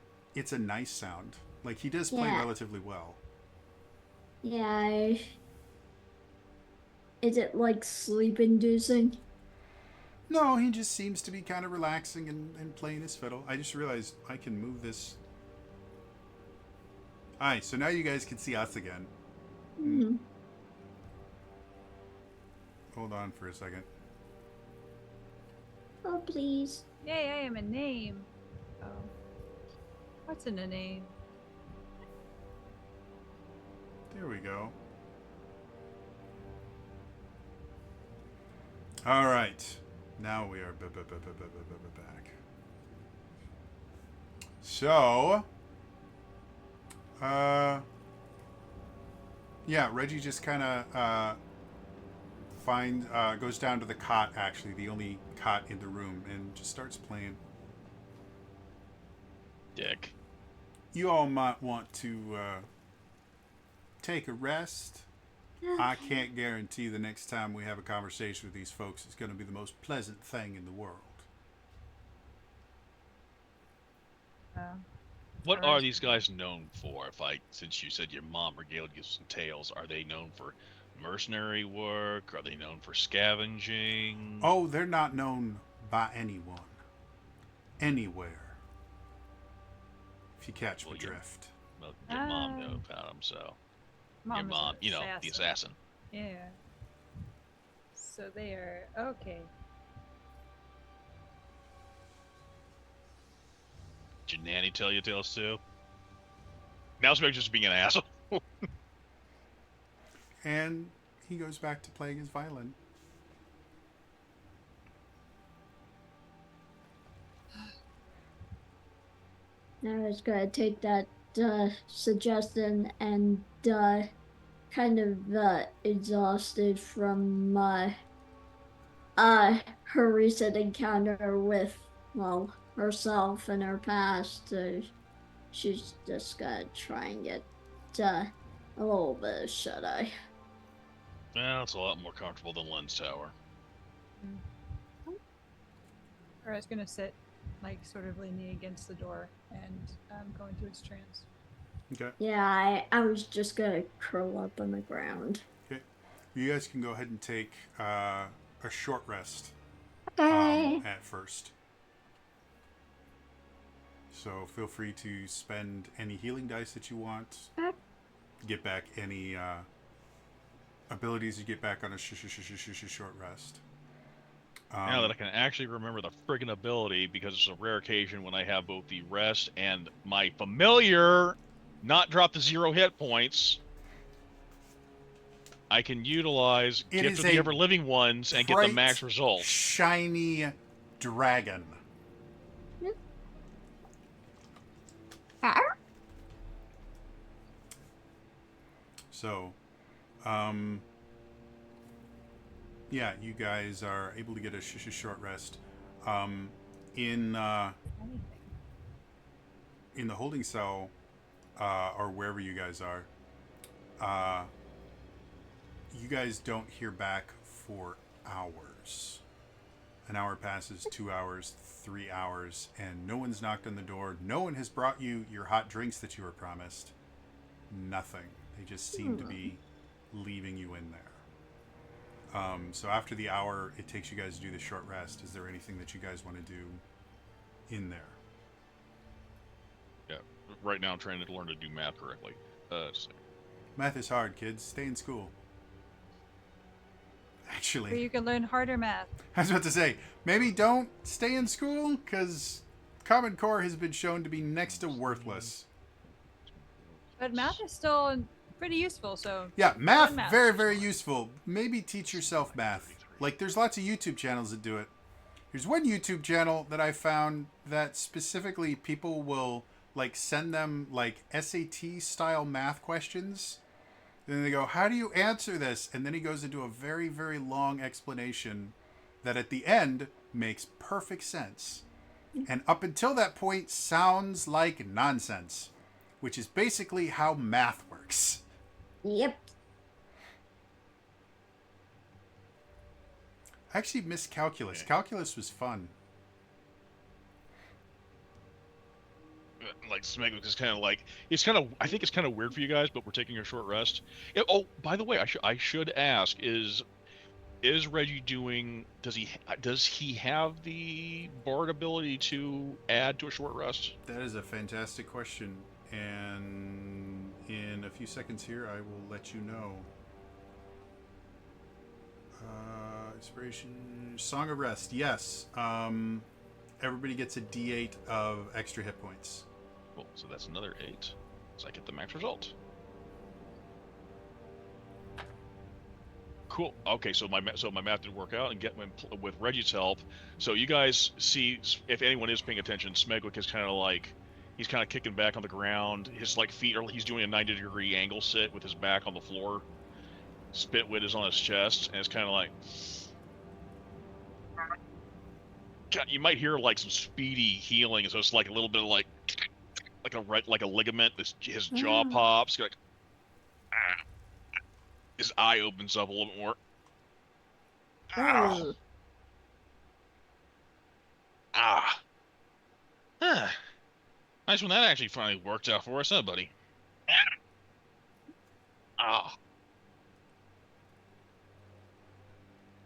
nice sound. Like he does play Yeah. relatively well. Yeah. Is it like sleep inducing? No, he just seems to be kind of relaxing and playing his fiddle. I just realized I can move this. Alright, so now you guys can see us again. Mm-hmm. Hold on for a second. Oh, please. Yay, I am a name. Oh. What's in a name? There we go. Alright. Now we are back. So, yeah, Reggie just kind of goes down to the cot, actually, the only cot in the room, and just starts playing. Dick. You all might want to take a rest. I can't guarantee the next time we have a conversation with these folks it's going to be the most pleasant thing in the world. What Alright. are these guys known for? Since you said your mom regaled you some tales, are they known for mercenary work? Are they known for scavenging? Oh, they're not known by anyone. Anywhere. If you catch Well, my drift. Well, your mom knows about them, so your Mom is mom, an the assassin. Yeah. So they are okay. Did your nanny tell you tales too? Now it's just being an asshole. And he goes back to playing his violin. I was gonna take that suggestion and kind of exhausted from her recent encounter with herself and her past. She's just gonna try and get a little bit of shut eye. Well, it's a lot more comfortable than Len's Tower. Or I was gonna sit, like, sort of leaning against the door and go into its trance. Okay. Yeah, I was just gonna curl up on the ground. Okay. You guys can go ahead and take a short rest Okay. at first. So feel free to spend any healing dice that you want. Get back any abilities you get back on a short rest. Now that I can actually remember the friggin' ability, because it's a rare occasion when I have both the rest and my familiar not drop the 0 hit points, I can utilize It Gift is of the a Ever Living Ones and get the bright, max results. Shiny dragon. So, yeah, you guys are able to get a short rest. In the holding cell, or wherever you guys are, you guys don't hear back for hours. An hour passes, 2 hours, 3 hours, and no one's knocked on the door. No one has brought you your hot drinks that you were promised. Nothing. They just seem to be leaving you in there. So after the hour it takes you guys to do the short rest, is there anything that you guys want to do in there? Yeah, right now I'm trying to learn to do math correctly. Just a second. Math is hard, kids. Stay in school. Or Actually, you can learn harder math. I was about to say, maybe don't stay in school, because Common Core has been shown to be next to worthless. But math is still pretty useful, so Yeah, math, math. very, very useful. Maybe teach yourself math. Like, there's lots of YouTube channels that do it. There's one YouTube channel that I found that specifically people will, like, send them, like, SAT-style math questions. And then they go, how do you answer this? And then he goes into a very, very long explanation that at the end makes perfect sense. And up until that point sounds like nonsense, which is basically how math works. Yep. I actually missed calculus. Calculus was fun. Like Smegwick is kind of like I think it's kind of weird for you guys, but we're taking a short rest. By the way, I should ask: is Reggie doing? Does he have the Bard ability to add to a short rest? That is a fantastic question, and in a few seconds here, I will let you know. Inspiration, Song of Rest. Yes. Everybody gets a D8 of extra hit points. Cool. So that's another 8. So I get the max result. Cool. Okay, so my math didn't work out, and with Reggie's help. So you guys see, if anyone is paying attention, Smegwick is kind of like, he's kind of kicking back on the ground. His feet are, he's doing a 90-degree angle sit with his back on the floor. Spitwit is on his chest, and it's kind of like, God, you might hear like some speedy healing. So it's like a little bit of like a ligament. His jaw pops. Like, his eye opens up a little bit more. Oh. Nice when that actually finally worked out for us, huh, buddy?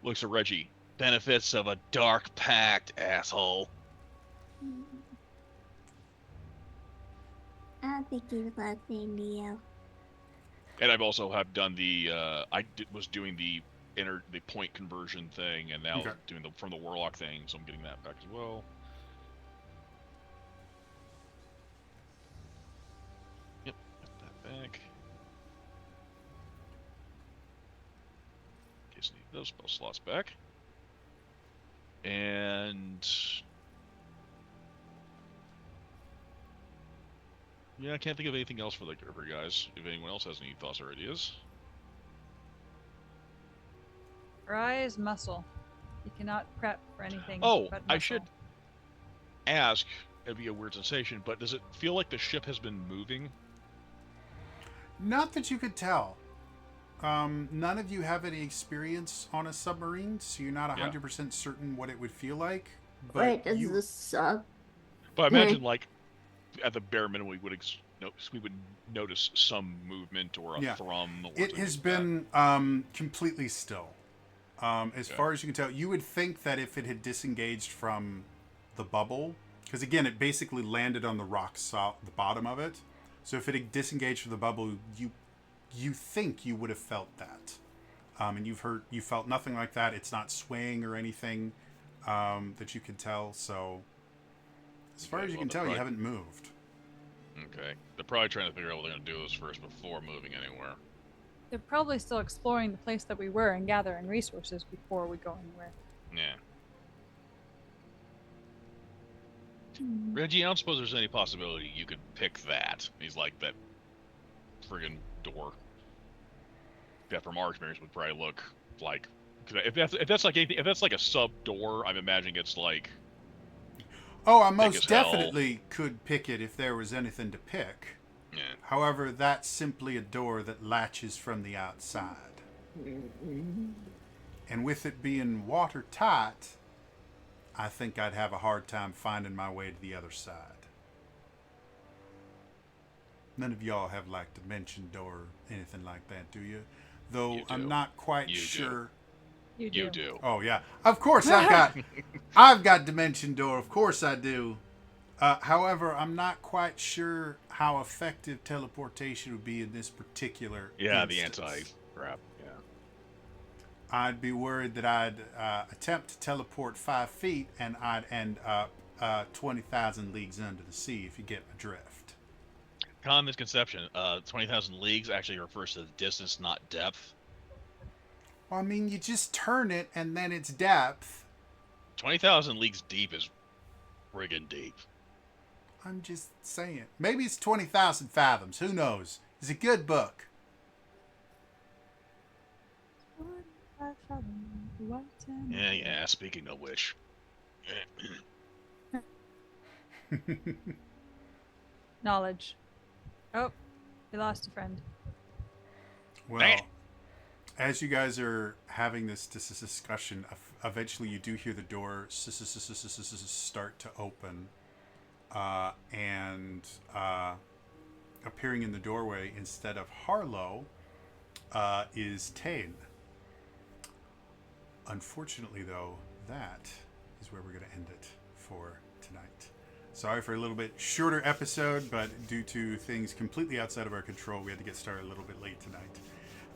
Looks at Reggie. Benefits of a dark pact, asshole. I think you love Indio. And I've also done the was doing the point conversion thing, and now doing from the Warlock thing, so I'm getting that back as well. Yep, get that back. In case I need those spell slots back. And yeah, I can't think of anything else for the river, guys. If anyone else has any thoughts or ideas. Rise muscle. You cannot prep for anything. Oh, but I muscle. should ask. It'd be a weird sensation, but does it feel like the ship has been moving? Not that you could tell. None of you have any experience on a submarine, so you're not 100% certain what it would feel like. But Wait, does this suck? But I imagine, like, at the bare minimum, we would notice some movement or a thrum. Or it has been completely still. As far as you can tell, you would think that if it had disengaged from the bubble, because again, it basically landed on the rocks, the bottom of it. So if it had disengaged from the bubble, you think you would have felt that. And you felt nothing like that. It's not swaying or anything that you can tell. So as far as you can tell, you haven't moved. Okay. They're probably trying to figure out what they're going to do with this first before moving anywhere. They're probably still exploring the place that we were and gathering resources before we go anywhere. Yeah. Reggie, I don't suppose there's any possibility you could pick that. He's like, that friggin' door. That from our experience would probably look like, if that's like anything, if that's like a sub door, I'm imagining it's like. Oh, I most definitely could pick it if there was anything to pick. Yeah. However, that's simply a door that latches from the outside. And with it being watertight, I think I'd have a hard time finding my way to the other side. None of y'all have like Dimension Door or anything like that, do you? Though I'm not quite sure. You do. You do. Oh yeah, of course I've got Dimension Door. Of course I do. However, I'm not quite sure how effective teleportation would be in this particular instance. The anti-crap. Yeah. I'd be worried that I'd attempt to teleport 5 feet and I'd end up 20,000 leagues under the sea, if you get my drift. Common misconception. 20,000 leagues actually refers to the distance, not depth. Well, I mean, you just turn it and then it's depth. 20,000 leagues deep is friggin' deep. I'm just saying. Maybe it's 20,000 fathoms. Who knows? It's a good book. Yeah. Speaking of which, Knowledge. Oh, we lost a friend. Well, as you guys are having this discussion, eventually you do hear the door start to open, and appearing in the doorway instead of Harlow is Tane. Unfortunately, though, that is where we're going to end it for tonight. Sorry for a little bit shorter episode, but due to things completely outside of our control, we had to get started a little bit late tonight.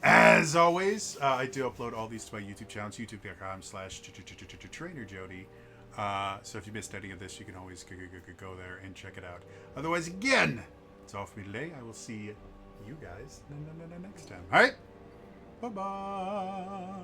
As always, I do upload all these to my YouTube channel, youtube.com/TrainerJody. So if you missed any of this, you can always go there and check it out. Otherwise, again, it's all for me today. I will see you guys next time. All right? Bye-bye.